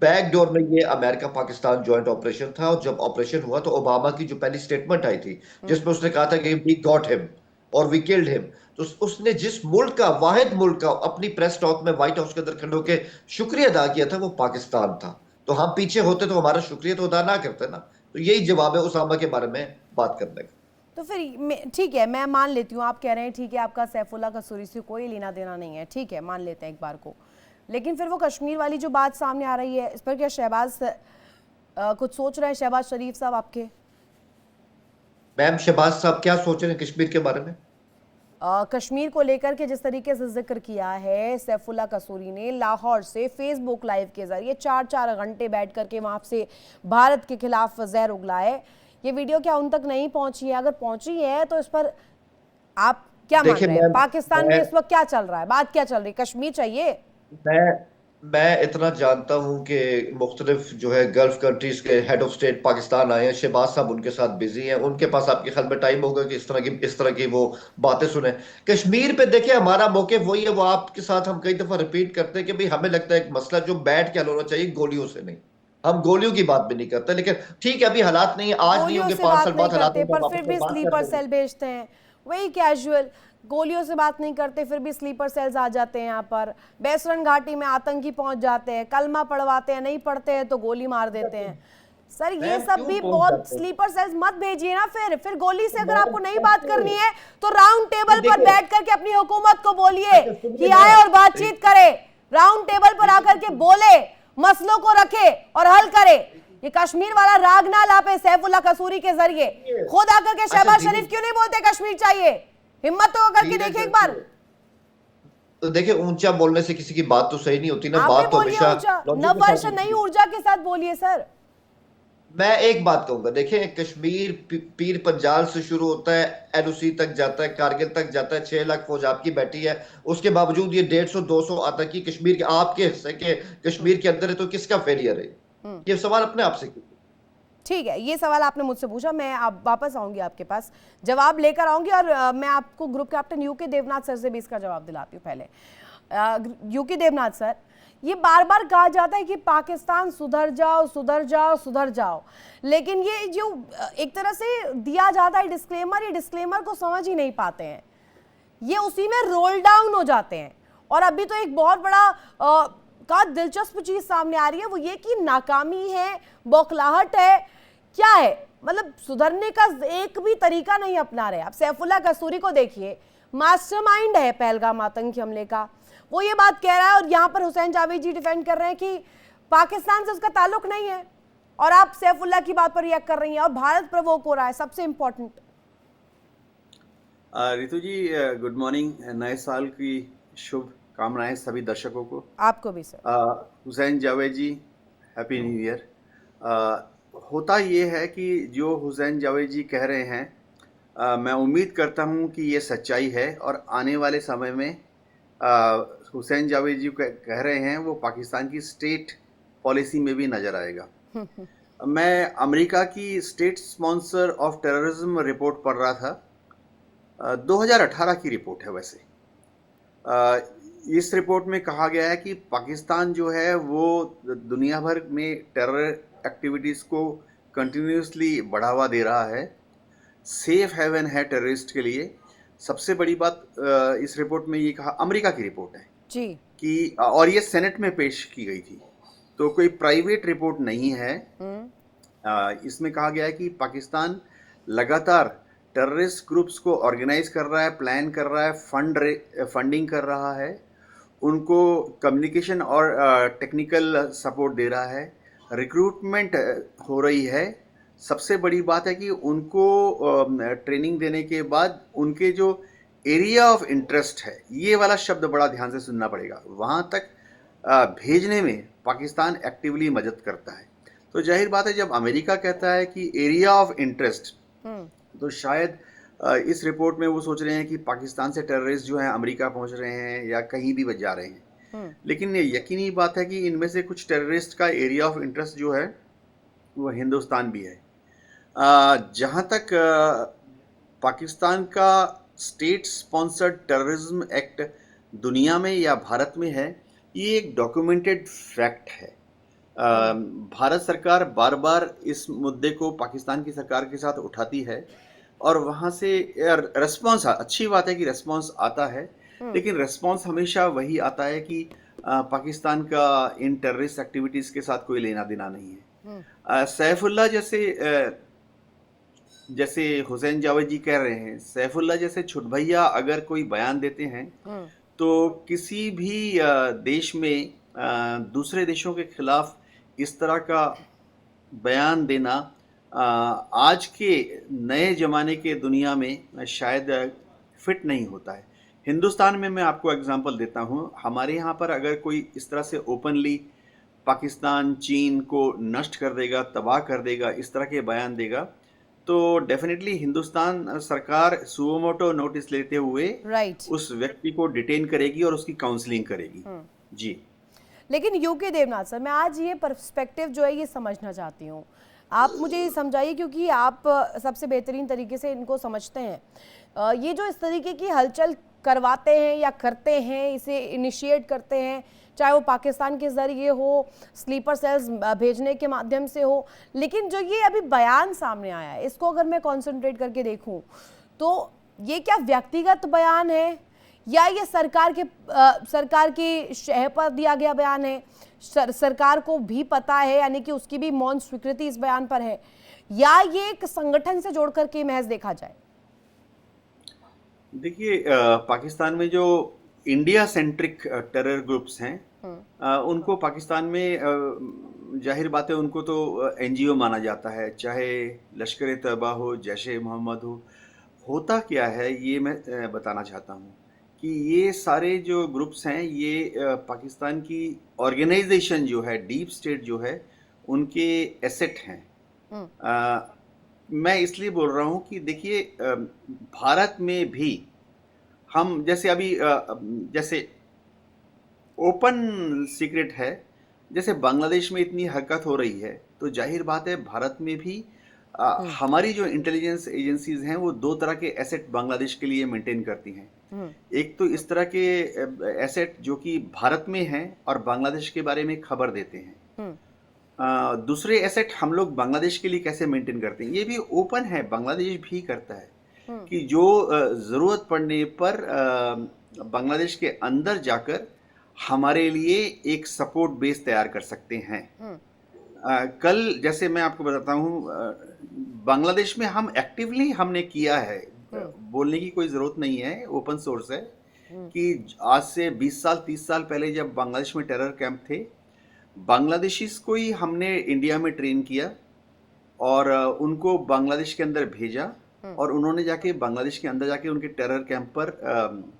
बैकडोर में ये अमेरिका पाकिस्तान जॉइंट ऑपरेशन था, और जब ऑपरेशन हुआ तो ओबामा की जो पहली स्टेटमेंट आई थी जिसमें उसने कहा था कि वी गॉट हिम और वी किल्ड हिम, तो उसने जिस मुल्क का, वाहिद मुल्क का अपनी प्रेस टॉक में व्हाइट हाउस के अंदर खड़े होकर शुक्रिया अदा किया था, वो पाकिस्तान था। तो हम पीछे होते तो हमारा शुक्रिया तो अदा ना करते ना। तो यही जवाब है उसामा के बारे में बात करने का। तो फिर ठीक है, मैं मान लेती हूँ, आप कह रहे हैं ठीक है आपका सैफुल्लाह कसूरी से कोई लेना देना नहीं है, ठीक है मान लेते हैं एक बार को, लेकिन फिर वो कश्मीर वाली जो बात सामने आ रही है, इस पर क्या शहबाज कुछ सोच रहे हैं? शहबाज शरीफ साहब आपके? मैम शहबाज साहब क्या सोच रहे हैं कश्मीर के बारे में? कश्मीर को लेकर के जिस तरीके से जिक्र किया है सैफुल्लाह कसूरी ने, लाहौर से फेसबुक लाइव के जरिए 4-4 घंटे बैठ करके वहां से भारत के खिलाफ जहर उगलाए, ये वीडियो क्या उन तक नहीं पहुंची है? अगर पहुंची है तो इस पर आप क्या मान रहे हैं? पाकिस्तान में इस वक्त क्या चल रहा है, बात क्या चल रही है? कश्मीर चाहिए? मैं इतना जानता हूं कि मुख्तलिफ जो है गल्फ कंट्रीज के हेड ऑफ स्टेट पाकिस्तान आए हैं, शहबाज साहब उनके साथ बिजी हैं, उनके पास आपके ख्याल में टाइम होगा कि इस तरह की वो बातें सुने? कश्मीर पे देखिए हमारा मौके वही है, वो आपके साथ हम कई दफा रिपीट करते हैं कि भाई हमें लगता है एक मसला जो बैठ के हल होना चाहिए, गोलियों से नहीं। हम गोलियों की बात भी नहीं करते, लेकिन ठीक है अभी हालात नहीं है, आज नहीं होंगे 5 साल बाद हालात, पर फिर भी स्लीपर सेल भेजते हैं, वही कैजुअल गोलियों से बात नहीं करते, फिर भी स्लीपर सेल्स आ जाते हैं यहाँ पर। बेसरन घाटी में आतंकी पहुंच जाते हैं, कलमा पढ़वाते हैं, नहीं पढ़ते हैं तो गोली मार देते हैं। सर ये सब भी बहुत, स्लीपर सेल्स मत भेजिए ना। फिर गोली से अगर आपको नहीं बात करनी है तो राउंड टेबल पर बैठ करके अपनी हुकूमत को बोलिए कि आए और बातचीत करे, राउंड टेबल पर आकर के बोले, मसलों को रखे और हल करे। ये कश्मीर वाला राग ना लापे सैफुल्लाह कसूरी के जरिए। खुद आकर के शहबाज शरीफ क्यों नहीं बोलते कश्मीर चाहिए? हिम्मत तो करके देखिए एक बार। तो देखिए ऊंचा बोलने से किसी की बात तो सही नहीं होती ना, बात तो हमेशा नववर्ष नई ऊर्जा के साथ बोलिए सर। मैं एक बात कहूंगा, देखिए कश्मीर पीर पंजाल से शुरू होता है, एलओसी तक जाता है, कारगिल तक जाता है, 6 लाख फौज आपकी बैठी है, उसके बावजूद ये 150-200 आतंकी कश्मीर के आपके हिस्से के कश्मीर के अंदर है, तो किसका फेलियर है? ये सवाल अपने आप से कीजिए। ठीक है, ये सवाल आपने मुझसे पूछा, मैं अब वापस आऊंगी आपके पास, जवाब लेकर आऊंगी, और मैं आपको group captain U K Devnath sir से भी इसका जवाब दिलाती हूँ। पहले यूके देवनाथ सर, ये बार बार कहा जाता है कि पाकिस्तान सुधर जाओ सुधर जाओ सुधर जाओ, लेकिन ये जो एक तरह से दिया जाता है डिस्क्लेमर, ये डिस्क्लेमर को समझ ही नहीं पाते हैं, ये उसी में रोल डाउन हो जाते हैं। और अभी तो एक बहुत बड़ा का दिलचस्प चीज सामने आ रही है, वो ये कि नाकामी है, बौखलाहट है, क्या है, मतलब सुधरने का एक भी तरीका नहीं अपना रहे। आप सैफुल्लाह कसूरी को देखिए, मास्टरमाइंड है पहलगाम आतंकी हमले का, वो ये बात कह रहा है, और यहाँ पर हुसैन जावेद जी डिफेंड कर रहे हैं कि पाकिस्तान से उसका ताल्लुक नहीं है, और आप सैफुल्लाह की बात पर रिएक्ट कर रही हैं, और भारत प्रवोक हो रहा है। सबसे इंपॉर्टेंट रितु जी, गुड मॉर्निंग, नए साल की शुभ कामनाएं सभी दर्शकों को। आपको भी सर। हुसैन जावेद जी, हैप्पी न्यू ईयर। होता ये है कि जो हुसैन जावेद जी कह रहे हैं, मैं उम्मीद करता हूँ कि ये सच्चाई है और आने वाले समय में हुसैन जावेद जी कह रहे हैं वो पाकिस्तान की स्टेट पॉलिसी में भी नज़र आएगा। मैं अमेरिका की state sponsor of terrorism report पढ़ रहा था। 2018 की रिपोर्ट है वैसे। इस रिपोर्ट में कहा गया है कि पाकिस्तान जो है वो दुनिया भर में टेरर एक्टिविटीज़ को कंटिन्यूसली बढ़ावा दे रहा है, सेफ हेवन है टेररिस्ट के लिए। सबसे बड़ी बात इस रिपोर्ट में ये कहा, अमेरिका की रिपोर्ट है जी, कि और ये सेनेट में पेश की गई थी, तो कोई प्राइवेट रिपोर्ट नहीं है। इसमें कहा गया है कि पाकिस्तान लगातार टेररिस्ट ग्रुप्स को ऑर्गेनाइज कर रहा है, प्लान कर रहा है, फंडिंग कर रहा है, उनको कम्युनिकेशन और टेक्निकल सपोर्ट दे रहा है, रिक्रूटमेंट हो रही है। सबसे बड़ी बात है कि उनको ट्रेनिंग देने के बाद उनके जो एरिया ऑफ इंटरेस्ट है, ये वाला शब्द बड़ा ध्यान से सुनना पड़ेगा, वहाँ तक भेजने में पाकिस्तान एक्टिवली मदद करता है। तो जाहिर बात है जब अमेरिका कहता है कि एरिया ऑफ इंटरेस्ट, तो शायद इस रिपोर्ट में वो सोच रहे हैं कि पाकिस्तान से टेररिस्ट जो हैं अमेरिका पहुंच रहे हैं या कहीं भी जा रहे हैं। लेकिन ये यकीनी बात है कि इनमें से कुछ टेररिस्ट का एरिया ऑफ इंटरेस्ट जो है वो हिंदुस्तान भी है। जहाँ तक पाकिस्तान का स्टेट स्पॉन्सर्ड टेररिज्म एक्ट दुनिया में या भारत में है, ये एक डॉक्यूमेंटेड फैक्ट है। भारत सरकार बार बार इस मुद्दे को पाकिस्तान की सरकार के साथ उठाती है और वहाँ से रेस्पॉन्स, अच्छी बात है कि रेस्पॉन्स आता है, लेकिन रेस्पॉन्स हमेशा वही आता है कि पाकिस्तान का इन टेररिस्ट एक्टिविटीज़ के साथ कोई लेना देना नहीं है। सैफुल्लाह जैसे हुसैन जावेद जी कह रहे हैं, सैफुल्लाह जैसे छुट भैया अगर कोई बयान देते हैं तो किसी भी देश में दूसरे देशों के खिलाफ इस तरह का बयान देना आज के नए ज़माने के दुनिया में शायद फिट नहीं होता है। हिंदुस्तान में मैं आपको एग्जांपल देता हूँ, हमारे यहाँ पर अगर कोई इस तरह से ओपनली पाकिस्तान चीन को नष्ट कर देगा, तबाह कर देगा, इस तरह के बयान देगा, तो डेफिनेटली हिंदुस्तान सरकार सुओमोटो नोटिस लेते हुए उस व्यक्ति को डिटेन करेगी और उसकी काउंसलिंग करेगी। जी, लेकिन यूके देवनाथ सर, मैं आज ये पर्सपेक्टिव जो है ये समझना चाहती हूँ, आप मुझे ये समझाइए, क्योंकि आप सबसे बेहतरीन तरीके से इनको समझते हैं। ये जो इस तरीके की हलचल करवाते हैं या करते हैं, इसे इनिशिएट करते हैं, चाहे वो पाकिस्तान के ज़रिए हो, स्लीपर सेल्स भेजने के माध्यम से हो, लेकिन जो ये अभी बयान सामने आया है, इसको अगर मैं कॉन्सेंट्रेट करके देखूं तो ये क्या व्यक्तिगत बयान है या ये सरकार की शह पर दिया गया बयान है? सरकार को भी पता है, यानी कि उसकी भी मौन स्वीकृति इस बयान पर है, या ये एक संगठन से जोड़ करके महज देखा जाए? देखिए, पाकिस्तान में जो इंडिया सेंट्रिक टेरर ग्रुप्स हैं, उनको पाकिस्तान में जाहिर बात है उनको तो एनजीओ माना जाता है, चाहे लश्कर तैयबा हो, जैश ए मोहम्मद हो। होता क्या है ये मैं बताना चाहता हूँ कि ये सारे जो ग्रुप्स हैं ये पाकिस्तान की ऑर्गेनाइजेशन जो है, डीप स्टेट जो है, उनके एसेट हैं। मैं इसलिए बोल रहा हूँ कि देखिए, भारत में भी हम जैसे अभी जैसे ओपन सीक्रेट है, जैसे बांग्लादेश में इतनी हरकत हो रही है, तो जाहिर बात है भारत में भी हमारी जो इंटेलिजेंस एजेंसीज हैं वो दो तरह के एसेट बांग्लादेश के लिए मेंटेन करती हैं। एक तो इस तरह के एसेट जो कि भारत में हैं और बांग्लादेश के बारे में खबर देते हैं। दूसरे एसेट हम लोग बांग्लादेश के लिए कैसे मेंटेन करते हैं, ये भी ओपन है, बांग्लादेश भी करता है कि जो ज़रूरत पड़ने पर बांग्लादेश के अंदर जाकर हमारे लिए एक सपोर्ट बेस तैयार कर सकते हैं। कल जैसे मैं आपको बताता हूँ, बांग्लादेश में हम एक्टिवली हमने किया है, बोलने की कोई ज़रूरत नहीं है, ओपन सोर्स है कि आज से 20 साल 30 साल पहले जब बांग्लादेश में टेरर कैंप थे, बांग्लादेशीज को ही हमने इंडिया में ट्रेन किया और उनको बांग्लादेश के अंदर भेजा और उन्होंने जाके बांग्लादेश के अंदर जाके उनके टेरर कैंप पर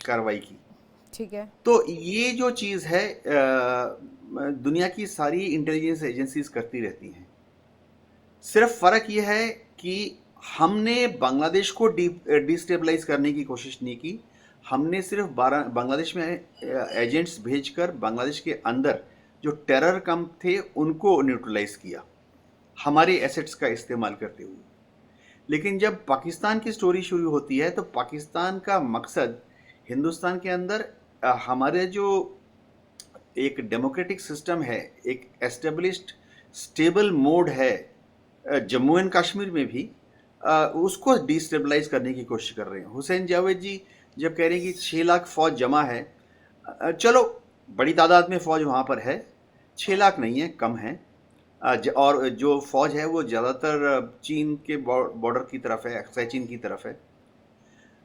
कार्रवाई की। ठीक है, तो ये जो चीज़ है दुनिया की सारी इंटेलिजेंस एजेंसीज करती रहती हैं। सिर्फ फर्क ये है कि हमने बांग्लादेश को डिस्टेबलाइज करने की कोशिश नहीं की। हमने सिर्फ बांग्लादेश में एजेंट्स भेजकर बांग्लादेश के अंदर जो टेरर कैंप थे उनको न्यूट्रलाइज किया, हमारे एसेट्स का इस्तेमाल करते हुए। लेकिन जब पाकिस्तान की स्टोरी शुरू होती है तो पाकिस्तान का मकसद हिंदुस्तान के अंदर हमारे जो एक डेमोक्रेटिक सिस्टम है, एक एस्टेब्लिश्ड स्टेबल मोड है जम्मू एंड कश्मीर में भी, उसको डिस्टेबलाइज करने की कोशिश कर रहे हैं। हुसैन जावेद जी जब कह रहे हैं कि 6 लाख फौज जमा है, चलो बड़ी तादाद में फौज वहाँ पर है, 6 लाख नहीं है, कम है। और जो फौज है वो ज़्यादातर चीन के बॉर्डर की तरफ है, अक्सर चीन की तरफ है।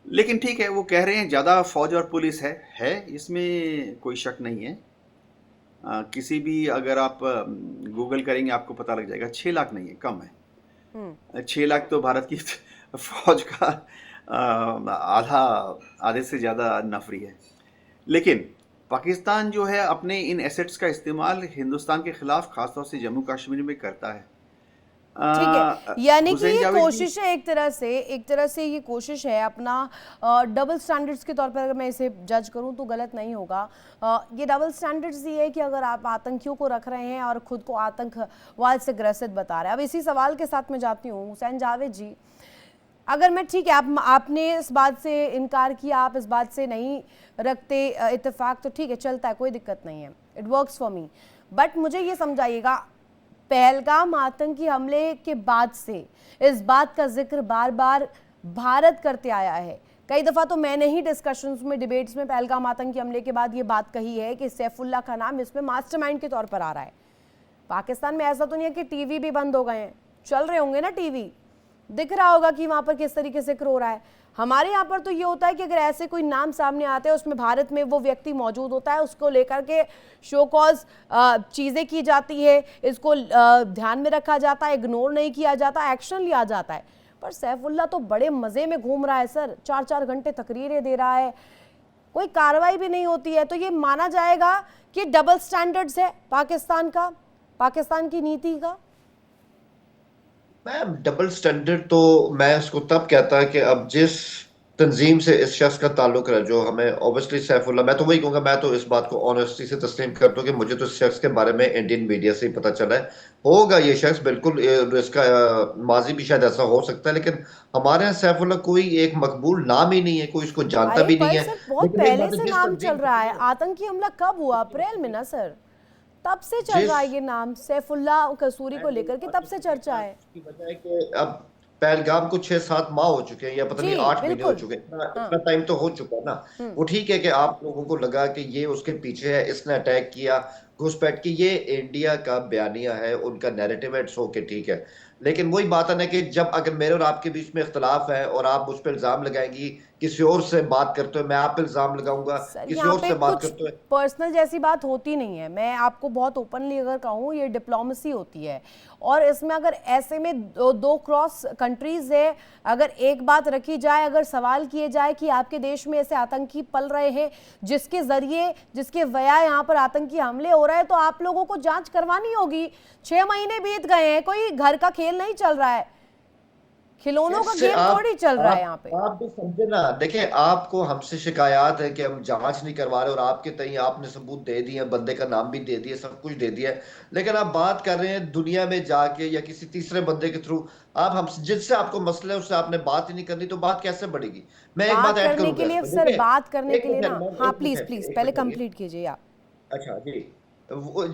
लेकिन ठीक है, वो कह रहे हैं ज़्यादा फौज और पुलिस है, इसमें कोई शक नहीं है। किसी भी अगर आप गूगल करेंगे आपको पता लग जाएगा, 6 लाख नहीं है, कम है। 6 लाख तो भारत की फौज का आधे से ज़्यादा नफरी है। लेकिन पाकिस्तान जो है अपने इन एसेट्स का इस्तेमाल हिंदुस्तान के खिलाफ खासतौर से जम्मू कश्मीर में करता है। ठीक है, यानी कि हुसैन ये जावेद कोशिश है एक तरह से ये कोशिश है अपना डबल स्टैंडर्ड्स के तौर पर, अगर मैं इसे जज करूं तो गलत नहीं होगा। ये डबल स्टैंडर्ड्स ये है कि अगर आप आतंकियों को रख रहे हैं और खुद को आतंकवाद से ग्रसित बता रहे हैं। अब इसी सवाल के साथ मैं जाती हूँ हुसैन जावेद जी, अगर मैं, ठीक है, आपने इस बात से इनकार किया, आप इस बात से नहीं रखते इत्तेफाक, तो ठीक है, चलता है, कोई दिक्कत नहीं है, it works for me. But मुझे ये समझाइएगा, पहलगाम आतंकी हमले के बाद से इस बात का जिक्र बार बार भारत करते आया है। कई दफ़ा तो मैंने ही डिस्कशंस में, डिबेट्स में पहलगाम आतंकी हमले के बाद ये बात कही है कि सैफुल्लाह का नाम इसमें मास्टरमाइंड के तौर पर आ रहा है। पाकिस्तान में ऐसा तो नहीं है कि टीवी भी बंद हो गए हैं, चल रहे होंगे ना टीवी, दिख रहा होगा कि वहाँ पर किस तरीके से जिक्र हो रहा है। हमारे यहाँ पर तो ये होता है कि अगर ऐसे कोई नाम सामने आते हैं, उसमें भारत में वो व्यक्ति मौजूद होता है, उसको लेकर के शो कॉज चीज़ें की जाती है, इसको ध्यान में रखा जाता है, इग्नोर नहीं किया जाता, एक्शन लिया जाता है। पर सैफुल्लाह तो बड़े मज़े में घूम रहा है सर, 4-4 घंटे तकरीरें दे रहा है, कोई कार्रवाई भी नहीं होती है। तो ये माना जाएगा कि डबल स्टैंडर्ड्स है पाकिस्तान का, पाकिस्तान की नीति का? मैम, डबल स्टैंडर्ड तो मैं उसको तब कहता है कि अब जिस तंजीम से इस शख्स का ताल्लुक है, जो हमें ऑब्वियसली सैफुल्लाह, मैं तो वही कहूंगा, मैं तो इस बात को ऑनेस्टी से तस्लीम करता हूँ कि मुझे तो इस शख्स के बारे में इंडियन मीडिया से ही पता चला है। होगा ये शख्स बिल्कुल, इसका माजी भी शायद ऐसा हो सकता है, लेकिन हमारे यहाँ सैफुल्लाह कोई एक मकबूल नाम ही नहीं है, कोई इसको जानता भी नहीं है। सर बहुत पहले से नाम चल रहा है, आतंकी हमला कब हुआ? अप्रैल में ना सर, तब से चल रहा है ये नाम सैफुल्लाह कसूरी को लेकर के, तब से चर्चा है। की वजह है कि अब पहलगाम को 6-7 माह हो चुके हैं, या पता नहीं 8 महीने हो चुके हैं, इतना टाइम तो हो चुका है ना। वो ठीक है कि आप लोगों को लगा कि ये उसके पीछे है, इसने अटैक किया, घुसपैठ की, ये इंडिया का बयानिया है, उनका नैरेटिव है, सो के ठीक है। लेकिन वही बात है ना कि जब अगर मेरे और आपके बीच में इख्तलाफ है और आप उस पर इल्जाम लगाएंगी, किसी और से बात करते हुए मैं आप पे इल्जाम लगाऊंगा, किसी और से बात करते हुए। पर्सनल जैसी बात होती नहीं है, मैं आपको बहुत ओपनली अगर कहूँ, ये डिप्लोमेसी होती है। और इसमें अगर ऐसे में दो क्रॉस कंट्रीज है, अगर एक बात रखी जाए, अगर सवाल किए जाए कि आपके देश में ऐसे आतंकी पल रहे हैं जिसके जरिए, जिसके वया यहाँ पर आतंकी हमले हो रहे हैं, तो आप लोगों को जांच करवानी होगी। 6 महीने बीत गए हैं, कोई घर का खेल नहीं चल रहा है, खिलौनों का गेम थोड़ी चल रहा है यहाँ पे। आप भी समझे ना, देखिए आपको हमसे शिकायत है कि हम जांच नहीं करवा रहे, और आपके तई आपने सबूत दे दिए, बंदे का नाम भी दे दिया, सब कुछ दे दिया, लेकिन आप बात कर रहे हैं दुनिया में जाके या किसी तीसरे बंदे के थ्रू। आप हम जिससे आपको मसला है उससे आपने बात ही नहीं करनी, तो बात कैसे बढ़ेगी? मैं एक बात ऐड करूंगा के लिए सर, बात करने के लिए ना, हाँ प्लीज प्लीज पहले कंप्लीट कीजिए आप। अच्छा जी,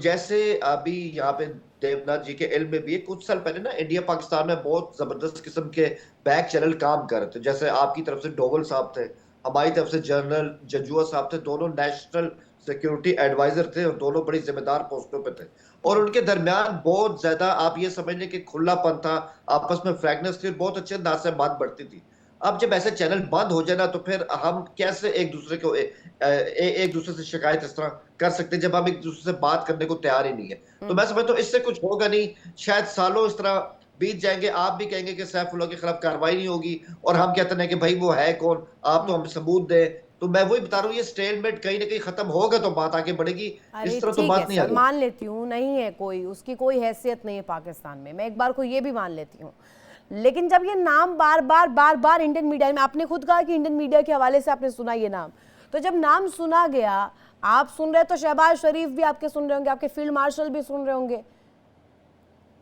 जैसे अभी यहाँ पे देवनाथ जी के इल्म में भी कुछ साल पहले ना इंडिया पाकिस्तान में बहुत जबरदस्त किस्म के बैक चैनल काम कर रहे थे। जैसे आपकी तरफ से डोवल साहब थे, हमारी तरफ से जनरल जजुआ साहब थे, दोनों नेशनल सिक्योरिटी एडवाइजर थे और दोनों बड़ी जिम्मेदार पोस्टों पे थे, और उनके दरमियान बहुत ज्यादा आप ये समझ लें कि खुलापन था, आपस में फ्रैंकनेस थी, बहुत अच्छे अंदाज से बात बढ़ती थी। अब जब ऐसे चैनल बंद हो जाए ना, तो फिर हम कैसे एक दूसरे को एक दूसरे से शिकायत इस तरह कर सकते हैं जब हम एक दूसरे से बात करने को तैयार ही नहीं है? तो मैं समझता हूँ इससे कुछ होगा नहीं, शायद सालों इस तरह बीत जाएंगे, आप भी कहेंगे कि सैफुल्लाह के खिलाफ कार्रवाई नहीं होगी, और हम कहते हैं कि भाई वो है कौन, आप तो हमें सबूत दें, तो मैं वही बता रहा हूँ, ये स्टेलमेट कहीं ना कहीं खत्म होगा तो बात आगे बढ़ेगी, अरे इस तरह तो ठीक बात है नहीं सर, आगे। मान लेती हूँ नहीं है कोई, उसकी कोई हैसियत नहीं है पाकिस्तान में, मैं एक बार को ये भी मान लेती हूँ। लेकिन जब ये नाम बार बार इंडियन मीडिया में, आपने खुद कहा कि इंडियन मीडिया के हवाले से आपने सुना ये नाम, तो जब नाम सुना गया, आप सुन रहे तो शहबाज शरीफ भी आपके सुन रहे होंगे, आपके फील्ड मार्शल भी सुन रहे होंगे,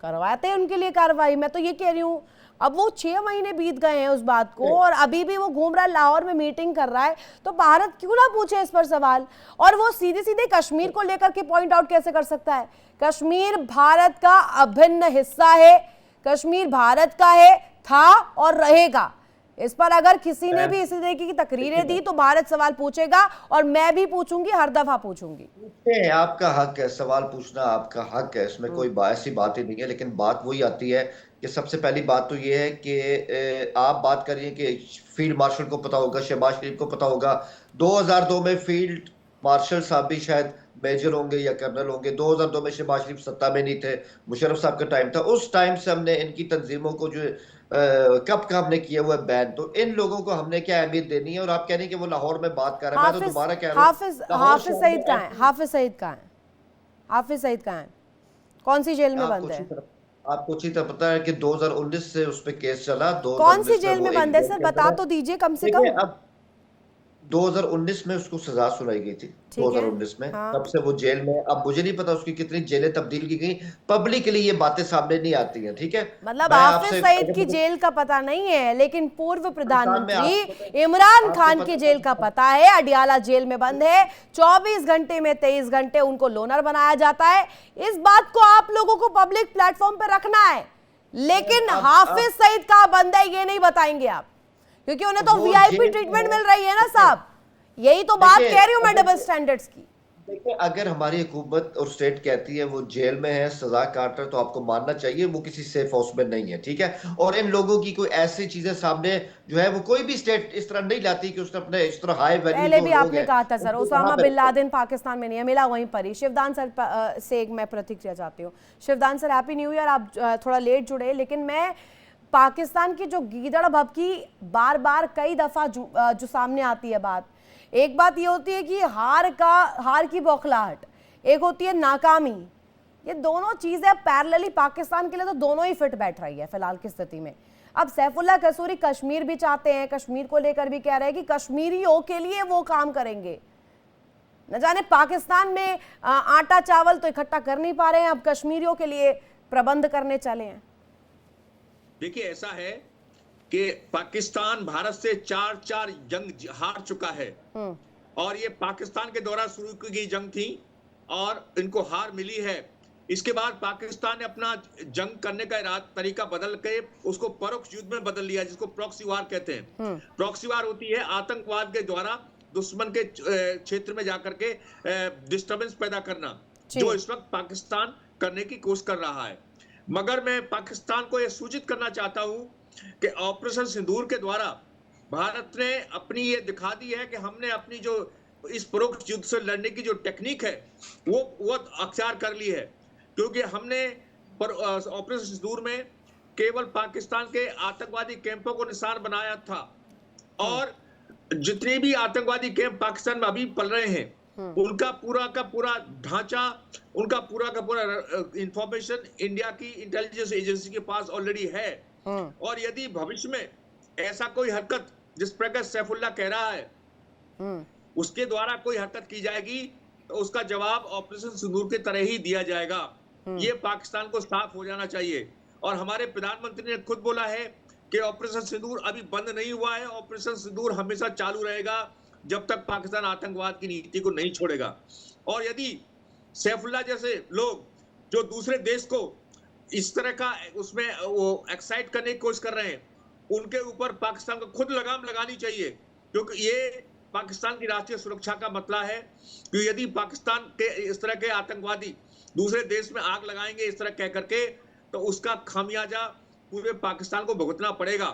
करवाते हैं उनके लिए कार्रवाई। मैं तो ये कह रही हूँ, अब वो 6 महीने बीत गए हैं उस बात को और अभी भी वो घूम रहा है, लाहौर में मीटिंग कर रहा है, तो भारत क्यों ना पूछे इस पर सवाल। और वो सीधे सीधे कश्मीर को लेकर के पॉइंट आउट कैसे कर सकता है? कश्मीर भारत का अभिन्न हिस्सा है, कश्मीर भारत का है, था और रहेगा। इस पर अगर किसी ने भी इसी तरीके की तकरीरें दी तो भारत सवाल पूछेगा और मैं भी पूछूंगी, हर दफा पूछूंगी। आपका हक है, सवाल पूछना आपका हक है, इसमें कोई ऐसी बात ही नहीं है। लेकिन बात वही आती है कि सबसे पहली बात तो ये है कि आप बात करिए कि फील्ड मार्शल को पता होगा, शहबाज शरीफ को पता होगा, 2002 में फील्ड मार्शल साहब भी शायद मेजर होंगे या कर्नल होंगे। 2002 में शहबाज शरीफ सत्ता में नहीं थे, मुशर्रफ साहब का टाइम था। उस टाइम से हमने इनकी तंजीमों को जो कब का हमने किया हुआ बैन, तो इन लोगों को हमने क्या अहमियत देनी है? और आप कह रहे हैं कि वो लाहौर में बात कर रहे हैं, मैं तो दोबारा कह रहा हूँ, हाफिज सईद कहाँ है? हाफिज सईद कहाँ है? हाफिज सईद कहाँ है? कौन सी जेल में बंद है? आपको अच्छी तरह पता है कि 2019 से उस पे केस चला। कौन सी जेल में बंद है सर, बता तो दीजिए कम से कम। अब 2019 में उसको सजा सुनाई गई थी, 2019 में, हाँ। तब से वो जेल में। अब मुझे नहीं पता उसकी कितनी जेलें तब्दील की गई, पब्लिकली ये बातें सामने नहीं आती हैं, ठीक है। मतलब हाफिज सईद की जेल का पता नहीं है, लेकिन पूर्व प्रधानमंत्री इमरान खान की जेल का पता है। अडियाला जेल में बंद है, 24 घंटे में 23 घंटे उनको लोनर बनाया जाता है। इस बात को आप लोगों को पब्लिक प्लेटफॉर्म पे रखना है, लेकिन हाफिज सईद कहाँ बंद है ये नहीं बताएंगे आप, क्योंकि उन्हें तो वीआईपी ट्रीटमेंट मिल रही है ना साहब। यही तो बात कह रही हूं मैं, डबल स्टैंडर्ड्स की। देखिए, अगर हमारी हुकूमत और स्टेट कहती है वो जेल में है, सजा काट रहा है, तो आपको मानना चाहिए वो किसी सेफ हाउस में नहीं है, ठीक है। और इन लोगों की कोई ऐसी चीजें सामने जो है वो कोई भी स्टेट इस तरह नहीं लाती कि उसने अपने इस तरह हाई वैल्यू पहले भी आपने कहा था sir, Osama bin Laden Pakistan में नहीं है, मिला वहीं पर ही। शिवदान सर से एक मैं प्रतिक्रिया चाहती हूँ। Shivdan sir, happy new year. आप थोड़ा लेट जुड़े, लेकिन मैं पाकिस्तान की जो गीदड़ भभकी बार बार कई दफा जो सामने आती है बात, एक बात ये होती है कि हार की बौखलाहट, एक होती है नाकामी। ये दोनों चीजें पैरेलली पाकिस्तान के लिए तो दोनों ही फिट बैठ रही है फिलहाल की स्थिति में। अब सैफुल्लाह कसूरी कश्मीर भी चाहते हैं, कश्मीर को लेकर भी कह रहे हैं कि कश्मीरियों के लिए वो काम करेंगे। न जाने पाकिस्तान में आटा चावल तो इकट्ठा कर नहीं पा रहे हैं, अब कश्मीरियों के लिए प्रबंध करने चले हैं। देखिए, ऐसा है कि पाकिस्तान भारत से 4 जंग हार चुका है और ये पाकिस्तान के द्वारा शुरू की गई जंग थी और इनको हार मिली है। इसके बाद पाकिस्तान ने अपना जंग करने का तरीका बदल के उसको परोक्ष युद्ध में बदल लिया, जिसको प्रॉक्सी वार कहते हैं। प्रॉक्सी वार होती है आतंकवाद के द्वारा दुश्मन के क्षेत्र में जाकर के डिस्टर्बेंस पैदा करना, जो इस वक्त पाकिस्तान करने की कोशिश कर रहा है। मगर मैं पाकिस्तान को यह सूचित करना चाहता हूं कि ऑपरेशन सिंदूर के द्वारा भारत ने अपनी ये दिखा दी है कि हमने अपनी जो इस परोक्ष युद्ध से लड़ने की जो टेक्निक है वो अख्तियार कर ली है, क्योंकि हमने ऑपरेशन सिंदूर में केवल पाकिस्तान के आतंकवादी कैंपों को निशान बनाया था और जितने भी आतंकवादी कैंप पाकिस्तान में अभी पल रहे हैं उनका पूरा का पूरा ढांचा, उनका पूरा का पूरा इंफॉर्मेशन इंडिया की इंटेलिजेंस एजेंसी के पास ऑलरेडी है। और यदि भविष्य में ऐसा कोई हरकत जिस प्रकार सैफुल्लाह कह रहा है उसके द्वारा कोई हरकत की जाएगी तो उसका जवाब ऑपरेशन सिंदूर की तरह ही दिया जाएगा। ये पाकिस्तान को साफ हो जाना चाहिए। और हमारे प्रधानमंत्री ने खुद बोला है कि ऑपरेशन सिंदूर अभी बंद नहीं हुआ है, ऑपरेशन सिंदूर हमेशा चालू रहेगा जब तक पाकिस्तान आतंकवाद की नीति को नहीं छोड़ेगा। और यदि सैफुल्लाह जैसे लोग जो दूसरे देश को इस तरह का उसमें वो एक्साइट करने की कोशिश कर रहे हैं, उनके ऊपर पाकिस्तान को खुद लगाम लगानी चाहिए, क्योंकि ये पाकिस्तान की राष्ट्रीय सुरक्षा का मसला है। कि यदि पाकिस्तान के इस तरह के आतंकवादी दूसरे देश में आग लगाएंगे इस तरह कह करके, तो उसका खामियाजा पूरे पाकिस्तान को भुगतना पड़ेगा।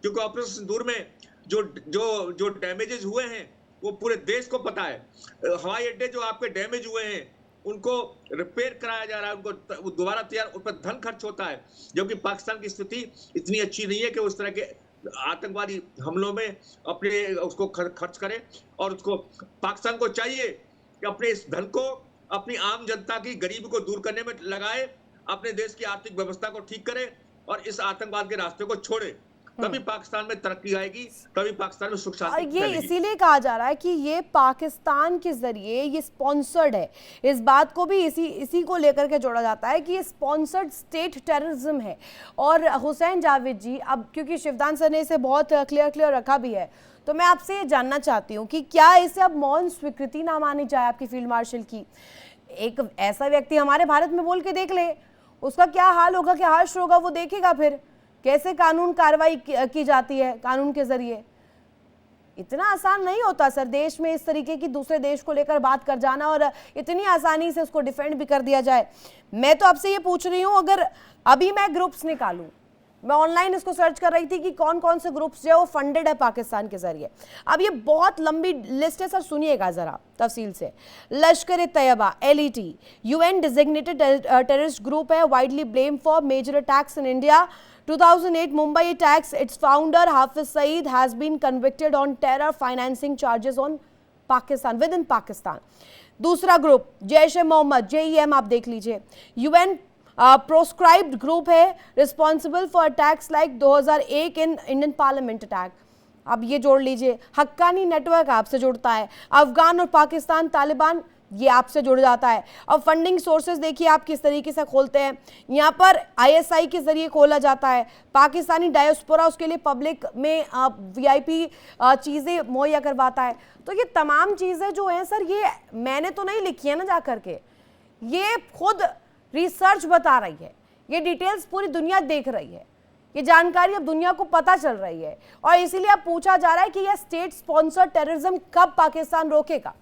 क्योंकि ऑपरेशन सिंदूर में जो डैमेजेस हुए हैं वो पूरे देश को पता है। हवाई अड्डे जो आपके डैमेज हुए हैं उनको रिपेयर कराया जा रहा है, उनको दोबारा तैयार, उस पर धन खर्च होता है, जबकि पाकिस्तान की स्थिति इतनी अच्छी नहीं है कि उस तरह के आतंकवादी हमलों में अपने उसको खर्च करे, और उसको पाकिस्तान को चाहिए कि अपने इस धन को अपनी आम जनता की गरीबी को दूर करने में लगाए, अपने देश की आर्थिक व्यवस्था को ठीक करे और इस आतंकवाद के रास्ते को छोड़े। तभी पाकिस्तान में तरक्की आएगी, तभी पाकिस्तान में सुख और शांति ये फैलेगी। इसीलिए कहा जा रहा है कि ये पाकिस्तान के जरिए ये स्पॉन्सर्ड है। इस बात को भी इसी को लेकर के जोड़ा जाता है कि ये स्पॉन्सर्ड स्टेट टेररिज्म है। और हुसैन जावेद जी, अब क्योंकि शिवदान सर ने इसे बहुत क्लियर रखा भी है, तो मैं आपसे ये जानना चाहती हूँ कि क्या इसे अब मौन स्वीकृति ना मानी जाए आपकी फील्ड मार्शल की? एक ऐसा व्यक्ति हमारे भारत में बोल के देख ले, उसका क्या हाल होगा, क्या हाश होगा, वो देखेगा फिर कैसे कानून कार्रवाई की जाती है कानून के जरिए। इतना आसान नहीं होता सर देश में इस तरीके की दूसरे देश को लेकर बात कर जाना और इतनी आसानी से उसको डिफेंड भी कर दिया जाए। मैं तो आपसे ये पूछ रही हूँ, अगर अभी मैं ग्रुप्स निकालूं, मैं ऑनलाइन इसको सर्च कर रही थी कि कौन कौन से ग्रुप्स जो है वो फंडेड है पाकिस्तान के जरिए। अब ये बहुत लंबी लिस्ट है सर, सुनिएगा जरा तफसील से। Lashkar-e-Taiba, LET, UN designated terrorist group है, widely blame for major attacks in India. 2008 Mumbai attacks, its founder Hafiz Saeed has been convicted on terror financing charges on Pakistan, within Pakistan. दूसरा ग्रुप जैश-ए-मोहम्मद, JEM, आप देख लीजिए। UN प्रोस्क्राइब्ड ग्रुप है, responsible for attacks like 2001 in Indian parliament attack. अब ये जोड़ लीजिए, हक्कानी नेटवर्क आपसे जुड़ता है, अफगान और पाकिस्तान तालिबान ये आपसे जुड़ जाता है। अब फंडिंग सोर्सेज देखिए आप किस तरीके से खोलते हैं, यहाँ पर ISI के जरिए खोला जाता है, पाकिस्तानी डायस्पोरा उसके लिए पब्लिक में VIP चीज़ें मुहैया करवाता है। तो ये तमाम चीज़ें जो हैं सर, ये मैंने तो नहीं लिखी है ना जा करके, ये खुद रिसर्च बता रही है, ये डिटेल्स पूरी दुनिया देख रही है, ये जानकारी अब दुनिया को पता चल रही है। और इसीलिए अब पूछा जा रहा है कि यह स्टेट स्पॉन्सर्ड टेररिज्म कब पाकिस्तान रोकेगा?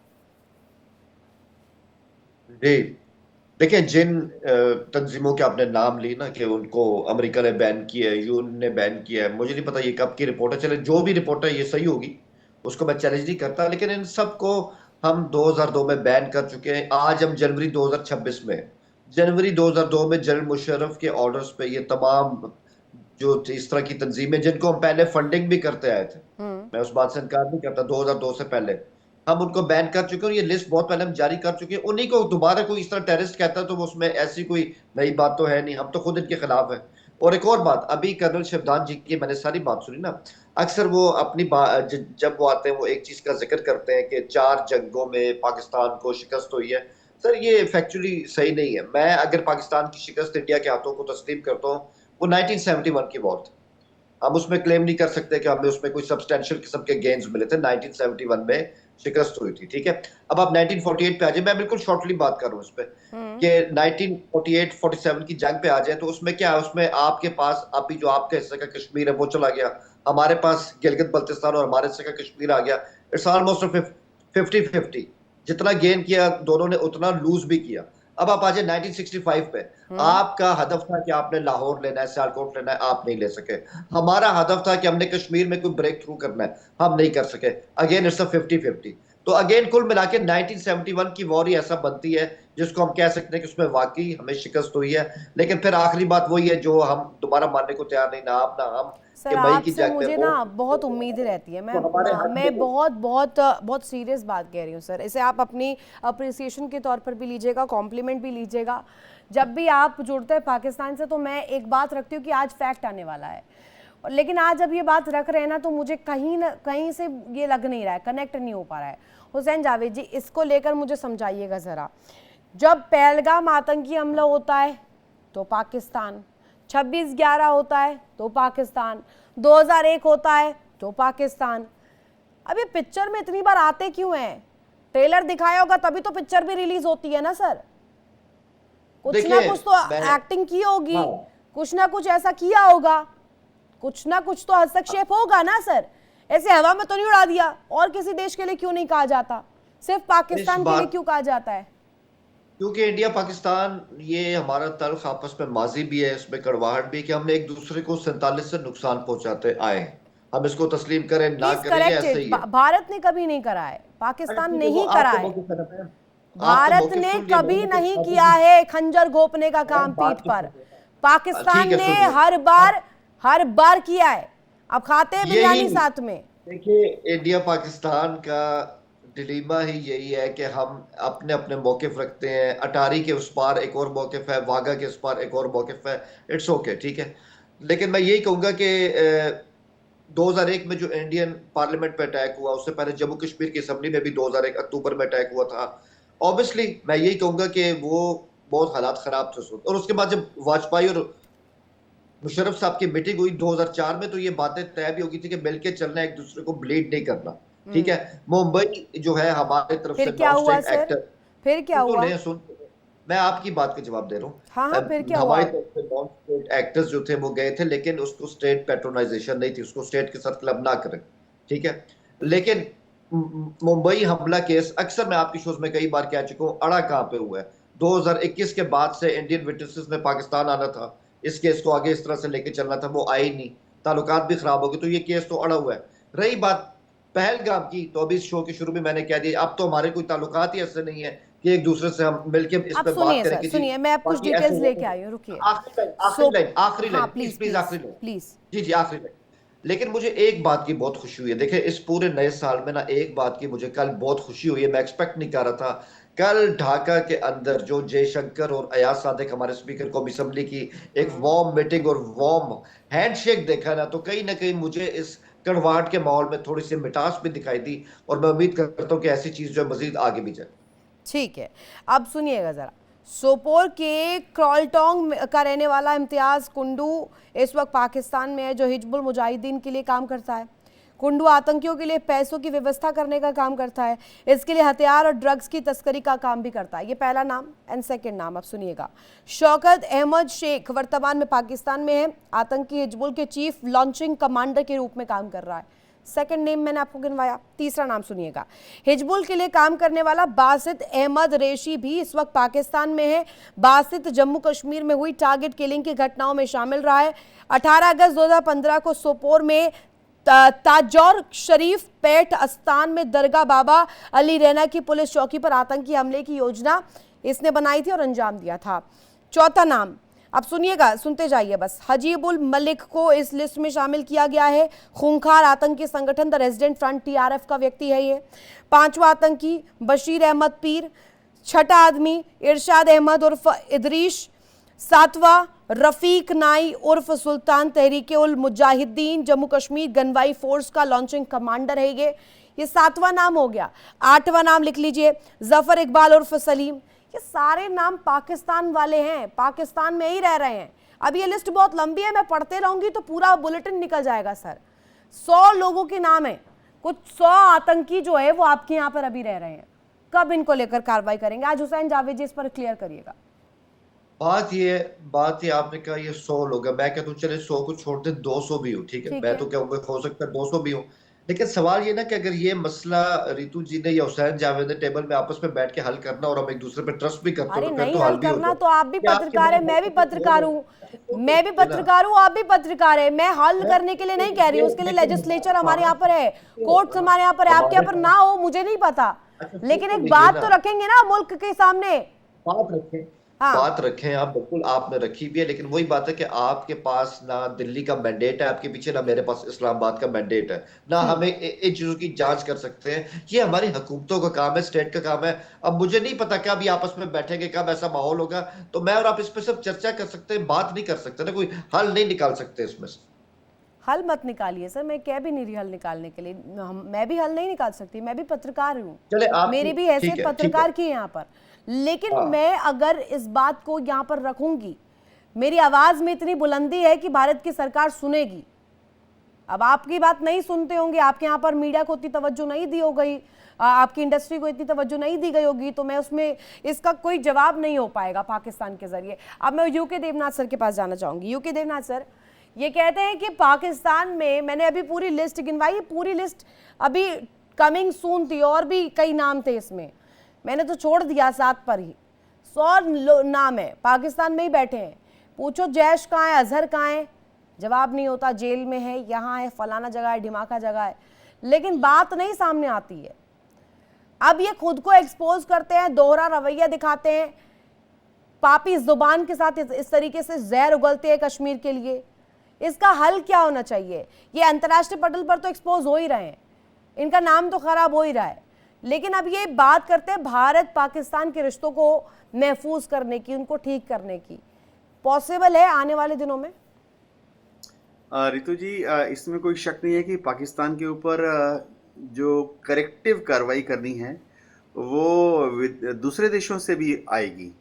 जी देखिए, जिन तंजीमों के आपने नाम ली ना कि उनको अमेरिका ने बैन किया है, UN ने बैन किया है, मुझे नहीं पता ये कब की रिपोर्ट है। चले जो भी रिपोर्ट है ये सही होगी, उसको मैं चैलेंज नहीं करता, लेकिन इन सबको हम 2002 में बैन कर चुके हैं। आज हम जनवरी 2026 में, जनवरी 2002 में जनरल मुशर्रफ के ऑर्डर्स पे ये तमाम जो इस तरह की तंजीमें जिनको हम पहले फंडिंग भी करते आए थे, मैं उस बात से इनकार नहीं करता, 2002 से पहले हम उनको बैन कर चुके हैं। ये लिस्ट बहुत पहले हम जारी कर चुके हैं। उन्हीं को दोबारा कोई इस तरह टेररिस्ट कहता है तो वो उसमें ऐसी कोई नई बात तो है नहीं, हम तो खुद इनके खिलाफ है। और एक और बात, अभी कर्नल शिवदान जी की मैंने सारी बात सुनी ना, अक्सर वो अपनी जब वो आते हैं वो एक चीज का जिक्र करते हैं कि 4 जंगों में पाकिस्तान को शिकस्त हुई है। सर ये फैक्चुअली सही नहीं है। मैं अगर पाकिस्तान की शिकस्त इंडिया के हाथों को तस्लीम करता हूँ, वो 1971 की वॉर थी। हम उसमें क्लेम नहीं कर सकते कि हमें उसमें कोई सब्सटेंशियल किस्म के गेन्स मिले थे। 1971 में शिकस्त हुई थी, ठीक है। अब आप 1948 पे आ जाए, मैं बिल्कुल शॉर्टली बात कर रहा हूँ इस पे कि 1948-47 की जंग पे आ जाए तो उसमें क्या है, उसमें आपके पास अभी जो आपके हिस्से का कश्मीर है वो चला गया, हमारे पास गिलगित बल्तिस्तान और हमारे हिस्से का कश्मीर आ गया। इट्स ऑलमोस्ट 50-50, जितना गेन किया दोनों ने उतना लूज भी किया। अब आप आ जाए 1965 पे, आपका हदफ था कि आपने लाहौर लेना है, सियालकोट लेना है, आप नहीं ले सके। हमारा हदफ था कि हमने कश्मीर में कोई ब्रेक थ्रू करना है, हम नहीं कर सके। Again it's 50-50। तो अगेन कुल मिला के 1971 की वॉर ही ऐसा बनती है जिसको हम कह सकते हैं कि उसमें वाकई हमें शिकस्त हुई है। लेकिन फिर आखिरी बात वही है जो हम दोबारा मानने को तैयार नहीं, ना आप ना हम। सर आपसे मुझे ना बहुत उम्मीद रहती है, मैं बहुत सीरियस बात कह रही हूँ सर, इसे आप अपनी अप्रिसिएशन के तौर पर भी लीजिएगा, कॉम्प्लीमेंट भी लीजिएगा। जब भी आप जुड़ते हैं पाकिस्तान से तो मैं एक बात रखती हूँ कि आज फैक्ट आने वाला है, लेकिन आज जब ये बात रख रहे हैं ना तो मुझे कहीं से ये लग नहीं रहा है, कनेक्ट नहीं हो पा रहा है। हुसैन जावेद जी, इसको लेकर मुझे समझाइएगा ज़रा। जब पहलगाम आतंकी हमला होता है तो पाकिस्तान, 26/11 होता है तो पाकिस्तान, 2001 होता है तो पाकिस्तान। अब ये पिक्चर में इतनी बार आते क्यों हैं? ट्रेलर दिखाया होगा तभी तो पिक्चर भी रिलीज होती है ना सर, कुछ ना कुछ तो एक्टिंग की होगी, कुछ ना कुछ ऐसा किया होगा, कुछ ना कुछ तो हस्तक्षेप होगा ना सर। ऐसे हवा में तो नहीं उड़ा दिया। और किसी देश के लिए क्यों नहीं कहा जाता, सिर्फ पाकिस्तान के लिए क्यों कहा जाता है? क्योंकि इंडिया पाकिस्तान ये हमारा तल्ख आपस में माजी भी है, इसमें कड़वाहट भी है कि हमने एक दूसरे को 47 से नुकसान पहुंचाते आए। हम इसको तस्लीम करें ना करें, ऐसे ही है। भारत ने कभी नहीं करा है, पाकिस्तान नहीं करा है, भारत ने कभी नहीं किया है खंजर घोंपने का काम पीठ पर। पाकिस्तान ने हर बार किया है। अब खाते हैं बिरयानी साथ में। देखिए, इंडिया पाकिस्तान का डिलीमा ही यही है कि हम अपने अपने मौकिफ रखते हैं। अटारी के उस पार एक और मौकिफ है, वाघा के उस पार एक और मौकिफ है। इट्स ओके, ठीक है। लेकिन मैं यही कहूंगा कि 2001 में जो इंडियन पार्लियामेंट पे अटैक हुआ, उससे पहले जम्मू कश्मीर की असम्बली में भी 2001 अक्टूबर में अटैक हुआ था। ऑब्वियसली मैं यही कहूंगा कि वो बहुत हालात खराब थे। और उसके बाद जब वाजपेयी और मुशर्रफ साहब की मीटिंग हुई 2004 में, तो ये बातें तय भी हो गई थी कि मिलके चलना, एक दूसरे को ब्लीड नहीं करना, ठीक है। मुंबई जो है हमारे तरफ से फिर क्या हुआ नॉन स्टेट सर? एक्टर, फिर क्या हुआ? मैं आपकी बात का जवाब दे रहा हूँ। हाँ, फिर क्या हुआ? हमारी तरफ से नॉन स्टेट एक्टर्स जो थे वो गए थे, लेकिन उसको स्टेट पैट्रोनाइजेशन नहीं थी, उसको स्टेट के साथ क्लब ना करें, ठीक है। लेकिन मुंबई हमला केस अक्सर मैं आपकी शोज में कई बार कह चुका हूँ, अड़ा कहाँ पे हुआ है। 2021 के बाद से इंडियन विटनेसेस ने पाकिस्तान आना था, इस केस को आगे इस तरह से लेके चलना था, वो आए नहीं, ताल्लुकात भी खराब हो गए, तो ये केस तो अड़ा हुआ है। रही बात पहलगाम की, तो अभी इस शो के शुरू में मैंने कह दिया, अब तो हमारे कोई ताल्लुकात ही ऐसे नहीं है कि एक दूसरे से हम मिलके इस पे बात करें। सुनिए, मैं आप कुछ डिटेल्स लेके आई हूँ, रुकिए। आखिरी लाइन प्लीज, आखिरी लाइन जी, आखिरी लाइन। लेकिन मुझे एक बात की बहुत खुशी हुई है। देखिए, इस पूरे नए साल में ना एक बात की मुझे कल बहुत खुशी हुई है, मैं एक्सपेक्ट नहीं कर रहा था। कल ढाका के अंदर जो जयशंकर और अयाज सादिक हमारे स्पीकर कौमी असेंबली की एक वार्म मीटिंग और वार्म हैंडशेक देखा ना, तो कहीं ना कहीं मुझे इस कड़वाहट के माहौल में थोड़ी सी मिठास भी दिखाई दी, और मैं उम्मीद करता हूँ कि ऐसी चीज जो मजीद आगे भी जाए। ठीक है, अब सुनिएगा जरा। सोपोर के क्रॉलटोंग का रहने वाला इम्तियाज कुंडू इस वक्त पाकिस्तान में है, जो हिजबुल मुजाहिदीन के लिए काम करता है। कुंडू आतंकियों के लिए पैसों की व्यवस्था करने का काम करता है, इसके लिए हथियार और ड्रग्स की तस्करी का काम भी करता है। ये पहला नाम। एंड सेकंड नाम अब सुनिएगा, शौकत अहमद शेख वर्तमान में पाकिस्तान में है, आतंकी हिजबुल के चीफ लॉन्चिंग कमांडर के रूप में काम कर रहा है। सेकंड नेम मैंने आपको गिनवाया। तीसरा नाम सुनिएगा, हिजबुल के लिए काम करने वाला बासित अहमद रेशी भी इस वक्त पाकिस्तान में है। बासित जम्मू कश्मीर में हुई टारगेट किलिंग की घटनाओं में शामिल रहा है। 18 अगस्त 2015 को सोपोर में ताजौर शरीफ पेट अस्तान में दरगाह बाबा अली रैना की पुलिस चौकी पर आतंकी हमले की योजना इसने बनाई थी और अंजाम दिया था। चौथा नाम अब सुनिएगा, सुनते जाइए बस। हजीबुल मलिक को इस लिस्ट में शामिल किया गया है। खूंखार आतंकी संगठन द रेजिडेंट फ्रंट TRF का व्यक्ति है ये। पांचवा आतंकी बशीर अहमद पीर। छठा आदमी इरशाद अहमद उर्फ इदरीश। सातवां रफीक नाई उर्फ सुल्तान तहरीके उल मुजाहिदीन जम्मू कश्मीर गनवाई फोर्स का लॉन्चिंग कमांडर है ये सातवां नाम हो गया। आठवां नाम लिख लीजिए, जफर इकबाल उर्फ सलीम। ये सारे नाम पाकिस्तान वाले हैं, पाकिस्तान में ही रह रहे हैं। अब ये लिस्ट बहुत लंबी है, मैं पढ़ते रहूंगी तो पूरा बुलेटिन निकल जाएगा सर। 100 लोगों के नाम है, कुछ 100 आतंकी जो है वो आपके यहाँ पर अभी रह रहे हैं। कब इनको लेकर कार्रवाई करेंगे? आज हुसैन जावेद जी इस पर क्लियर करिएगा। बात ये आपने कहा ये 100 लोग हैं, मैं कहता हूँ चले 100 को छोड़ दे 200 भी हो, ठीक है। मैं तो कहूँगा हो सकता है 200 भी हो, लेकिन सवाल ये ना कि अगर ये मसला रितु जी ने या हुसैन जावेद ने टेबल में आपस में बैठ के हल करना और हम एक दूसरे पे ट्रस्ट भी करते हैं, नहीं हल करना तो आप भी पत्रकार है, मैं भी पत्रकार हूँ, आप भी पत्रकार है। मैं हल करने के लिए नहीं कह रही हूँ, उसके लिए लेजिस्लेचर हमारे यहाँ पर है, कोर्ट्स हमारे यहाँ पर है। आपके यहाँ पर ना हो मुझे नहीं पता, लेकिन एक बात तो रखेंगे ना मुल्क के सामने। बात रखें आप, बिल्कुल आपने रखी भी है, लेकिन वही बात है कि आपके पास ना दिल्ली का मैंडेट है आपके पीछे, ना मेरे पास इस्लामाबाद का मैंडेट है, ना हमें इन चीजों की जांच कर सकते हैं। ये हमारी हुकूमतों का काम है, स्टेट का काम है। अब मुझे नहीं पता कब ये आपस में बैठेंगे, कब ऐसा माहौल होगा, तो मैं और आप इस पर सिर्फ चर्चा कर सकते हैं, बात नहीं कर सकते ना, कोई हल नहीं निकाल सकते इसमें से। हल मत निकालिए सर, मैं कह भी नहीं रही हल निकालने के लिए, मैं भी हल नहीं निकाल सकती, मैं भी पत्रकार हूँ, मेरी भी हैसियत पत्रकार की है यहाँ पर। लेकिन मैं अगर इस बात को यहाँ पर रखूंगी, मेरी आवाज में इतनी बुलंदी है कि भारत की सरकार सुनेगी। अब आपकी बात नहीं सुनते होंगे, आपके यहाँ पर मीडिया को इतनी तवज्जो नहीं दी हो गई, आपकी इंडस्ट्री को इतनी तवज्जो नहीं दी गई होगी, तो मैं उसमें इसका कोई जवाब नहीं हो पाएगा पाकिस्तान के जरिए। अब मैं यूके देवनाथ सर के पास जाना चाहूंगी। यूके देवनाथ सर, ये कहते हैं कि पाकिस्तान में, मैंने अभी पूरी लिस्ट गिनवाई, पूरी लिस्ट अभी कमिंग सून थी, और भी कई नाम थे इसमें, मैंने तो छोड़ दिया 7 पर ही। 100 नाम है, पाकिस्तान में ही बैठे हैं। पूछो जैश कहाँ है, अजहर कहाँ है, जवाब नहीं होता, जेल में है, यहाँ है, फलाना जगह है, ढिमाका जगह है, लेकिन बात नहीं सामने आती है। अब ये खुद को एक्सपोज करते हैं, दोहरा रवैया दिखाते हैं, पापी जुबान के साथ इस तरीके से जहर उगलते हैं कश्मीर के लिए। इसका हल क्या होना चाहिए? ये अंतर्राष्ट्रीय पटल पर तो एक्सपोज हो ही रहे हैं, इनका नाम तो खराब हो ही रहा है, लेकिन अब ये बात करते हैं भारत पाकिस्तान के रिश्तों को महफूज करने की, उनको ठीक करने की। पॉसिबल है आने वाले दिनों में? रितु जी, इसमें कोई शक नहीं है कि पाकिस्तान के ऊपर जो करेक्टिव कार्रवाई करनी है वो दूसरे देशों से भी आएगी।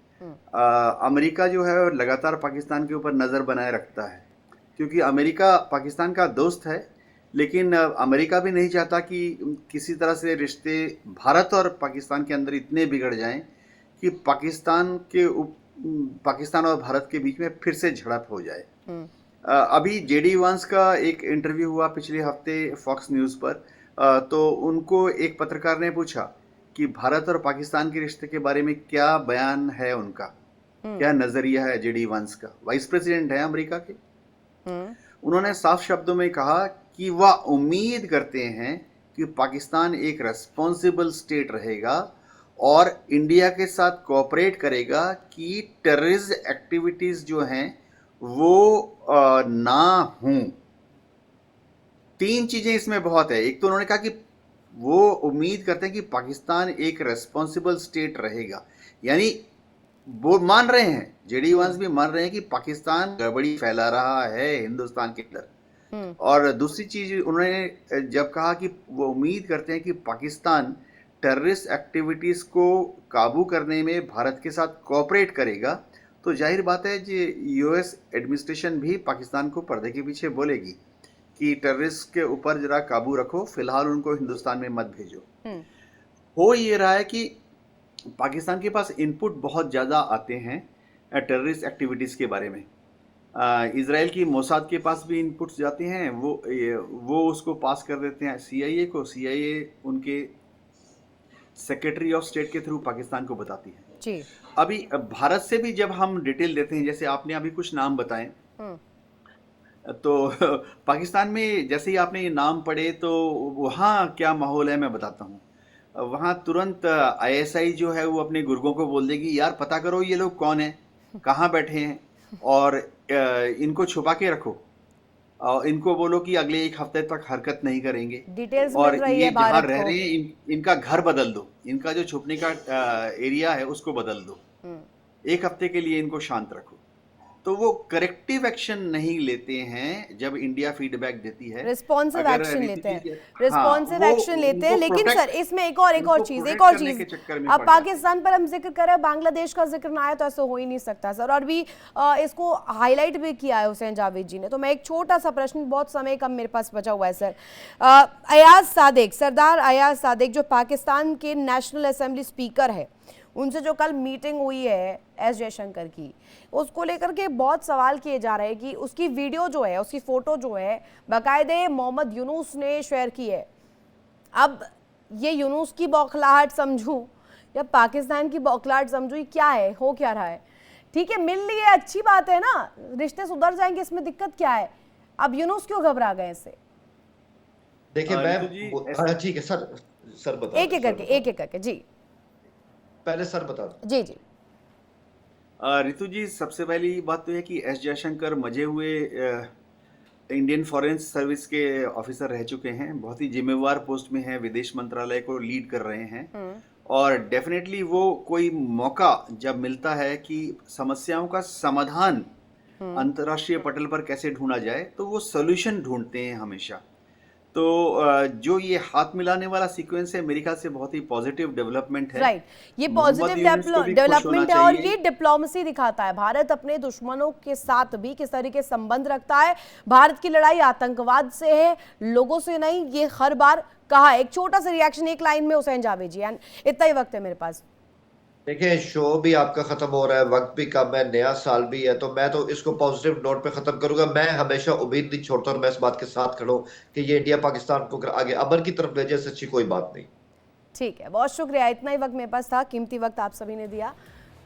अमेरिका जो है लगातार पाकिस्तान के ऊपर नज़र बनाए रखता है, क्योंकि अमेरिका पाकिस्तान का दोस्त है, लेकिन अमेरिका भी नहीं चाहता कि किसी तरह से रिश्ते भारत और पाकिस्तान के अंदर इतने बिगड़ जाएं कि पाकिस्तान और भारत के बीच में फिर से झड़प हो जाए। अभी जेडी वांस का एक इंटरव्यू हुआ पिछले हफ्ते फॉक्स न्यूज़ पर, तो उनको एक पत्रकार ने पूछा कि भारत और पाकिस्तान के रिश्ते के बारे में क्या बयान है उनका, क्या नजरिया है जेडी वांस का, वाइस प्रेसिडेंट है अमेरिका के। उन्होंने साफ शब्दों में कहा कि वह उम्मीद करते हैं कि पाकिस्तान एक रेस्पॉन्सिबल स्टेट रहेगा और इंडिया के साथ कोऑपरेट करेगा कि टेररिस्ट एक्टिविटीज जो हैं वो ना हों। 3 चीजें इसमें बहुत है। एक तो उन्होंने कहा कि वो उम्मीद करते हैं कि पाकिस्तान एक रेस्पॉन्सिबल स्टेट रहेगा, यानी वो मान रहे हैं, जेडी वांस भी मान रहे हैं कि पाकिस्तान गड़बड़ी फैला रहा है हिंदुस्तान के अंदर। और दूसरी चीज उन्होंने जब कहा कि वो उम्मीद करते हैं कि पाकिस्तान टेररिस्ट एक्टिविटीज को काबू करने में भारत के साथ कोऑपरेट करेगा, तो जाहिर बात है कि यूएस एडमिनिस्ट्रेशन भी पाकिस्तान को पर्दे के पीछे बोलेगी कि टेररिस्ट के ऊपर जरा काबू रखो, फिलहाल उनको हिंदुस्तान में मत भेजो। हो ये रहा है कि पाकिस्तान के पास इनपुट बहुत ज़्यादा आते हैं टेररिस्ट एक्टिविटीज़ के बारे में। इजराइल की मोसाद के पास भी इनपुट्स जाते हैं, वो उसको पास कर देते हैं सीआईए को, सीआईए उनके सेक्रेटरी ऑफ स्टेट के थ्रू पाकिस्तान को बताती है जी। अभी भारत से भी जब हम डिटेल देते हैं, जैसे आपने अभी कुछ नाम बताए, तो पाकिस्तान में जैसे ही आपने ये नाम पढ़े तो वहाँ क्या माहौल है मैं बताता हूँ। वहाँ तुरंत आईएसआई जो है वो अपने गुर्गों को बोल देगी, यार पता करो ये लोग कौन है, कहाँ बैठे हैं, और इनको छुपा के रखो, और इनको बोलो कि अगले 1 हफ्ते तक हरकत नहीं करेंगे, डिटेल्स और मिल रही ये है जहाँ भारत रह को। रहे हैं इनका घर बदल दो, इनका जो छुपने का एरिया है उसको बदल दो, 1 हफ्ते के लिए इनको शांत रखो। तो वो करेक्टिव एक्शन नहीं लेते हैं जब इंडिया फीडबैक देती है, रिस्पॉन्सिव अगर एक्शन लेते हैं, हाँ, रिस्पॉन्सिव एक्शन लेते हैं। उनको लेकिन protect- सर इसमें एक और उनको चीज protect एक और करने चीज के चक्कर में अब पड़ जाते हैं। पाकिस्तान पर हम जिक्र करें, बांग्लादेश का जिक्र ना आए तो ऐसा हो ही नहीं सकता सर, और भी इसको हाईलाइट भी किया है हुसैन जावेद जी ने। तो मैं एक छोटा सा प्रश्न, बहुत समय कम मेरे पास बचा हुआ है सर, अयाज सादिक, सरदार अयाज सादिक जो पाकिस्तान के नेशनल असेंबली स्पीकर है, उनसे जो कल मीटिंग हुई है एस जयशंकर की, उसको लेकर के बहुत सवाल किए जा रहे हैं कि उसकी वीडियो जो है, उसकी फोटो जो है बाकायदे मोहम्मद यूनुस ने शेयर की है। अब ये यूनुस की बौखलाहट समझूं या पाकिस्तान की बौखलाहट समझूं, क्या है, हो क्या रहा है? ठीक है, मिल ली है, अच्छी बात है ना, रिश्ते सुधर जाएंगे, इसमें दिक्कत क्या है? अब यूनुस क्यों घबरा गए इससे? देखिए मैं ठीक है सर बता, एक एक करके जी, पहले सर बता दो। जी जी। रितु जी, सबसे पहली बात तो है कि एस जयशंकर मजे हुए इंडियन फॉरेन सर्विस के ऑफिसर रह चुके हैं, बहुत ही जिम्मेवार पोस्ट में हैं, विदेश मंत्रालय को लीड कर रहे हैं, और डेफिनेटली वो कोई मौका जब मिलता है कि समस्याओं का समाधान अंतर्राष्ट्रीय पटल पर कैसे ढूंढा जाए, तो वो सोल्यूशन ढूंढते हैं हमेशा। तो जो ये हाथ मिलाने वाला सीक्वेंस है, मेरे ख्याल से बहुत ही पॉजिटिव डेवलपमेंट है। राइट, ये मोहम्मद पॉजिटिव यूनुस को भी खुश डेवलपमेंट है, होना और चाहिए। ये डिप्लोमेसी दिखाता है भारत अपने दुश्मनों के साथ भी किस तरीके संबंध रखता है। भारत की लड़ाई आतंकवाद से है, लोगों से नहीं, ये हर बार कहा। एक छोटा सा रिएक्शन एक लाइन में हुसैन जावेद जी, इतना ही वक्त है मेरे पास। देखिए, शो भी आपका खत्म हो रहा है, वक्त भी कम है, नया साल भी है, तो मैं तो इसको पॉजिटिव नोट पे खत्म करूंगा। मैं हमेशा उम्मीद नहीं छोड़ता और मैं इस बात के साथ खड़ा हूं कि ये इंडिया पाकिस्तान को आगे अमन की तरफ ले जाए, अच्छी कोई बात नहीं। ठीक है, बहुत शुक्रिया, इतना ही वक्त मेरे पास था, कीमती वक्त आप सभी ने दिया।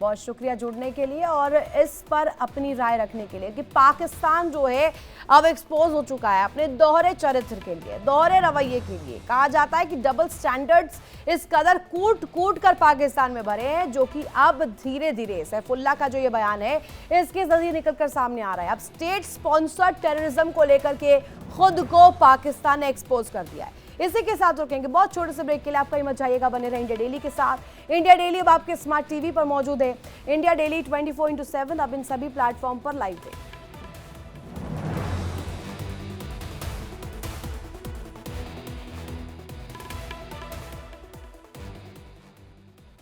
बहुत शुक्रिया जुड़ने के लिए और इस पर अपनी राय रखने के लिए कि पाकिस्तान जो है अब एक्सपोज हो चुका है अपने दोहरे चरित्र के लिए, दोहरे रवैये के लिए। कहा जाता है कि डबल स्टैंडर्ड्स इस कदर कूट कूट कर पाकिस्तान में भरे हैं, जो कि अब धीरे धीरे सैफुल्लाह का जो ये बयान है इसके जरिए निकलकर सामने आ रहा है। अब स्टेट स्पॉन्सर्ड टेररिज्म को लेकर के खुद को पाकिस्तान ने एक्सपोज कर दिया है। इसी के साथ रुकेंगे, बहुत छोटे से ब्रेक के लिए। आपका ही मत जाइएगा, बने रहे इंडिया डेली के साथ। इंडिया डेली अब आपके स्मार्ट टीवी पर मौजूद है। इंडिया डेली 24/7 अब इन सभी प्लेटफॉर्म पर लाइव है।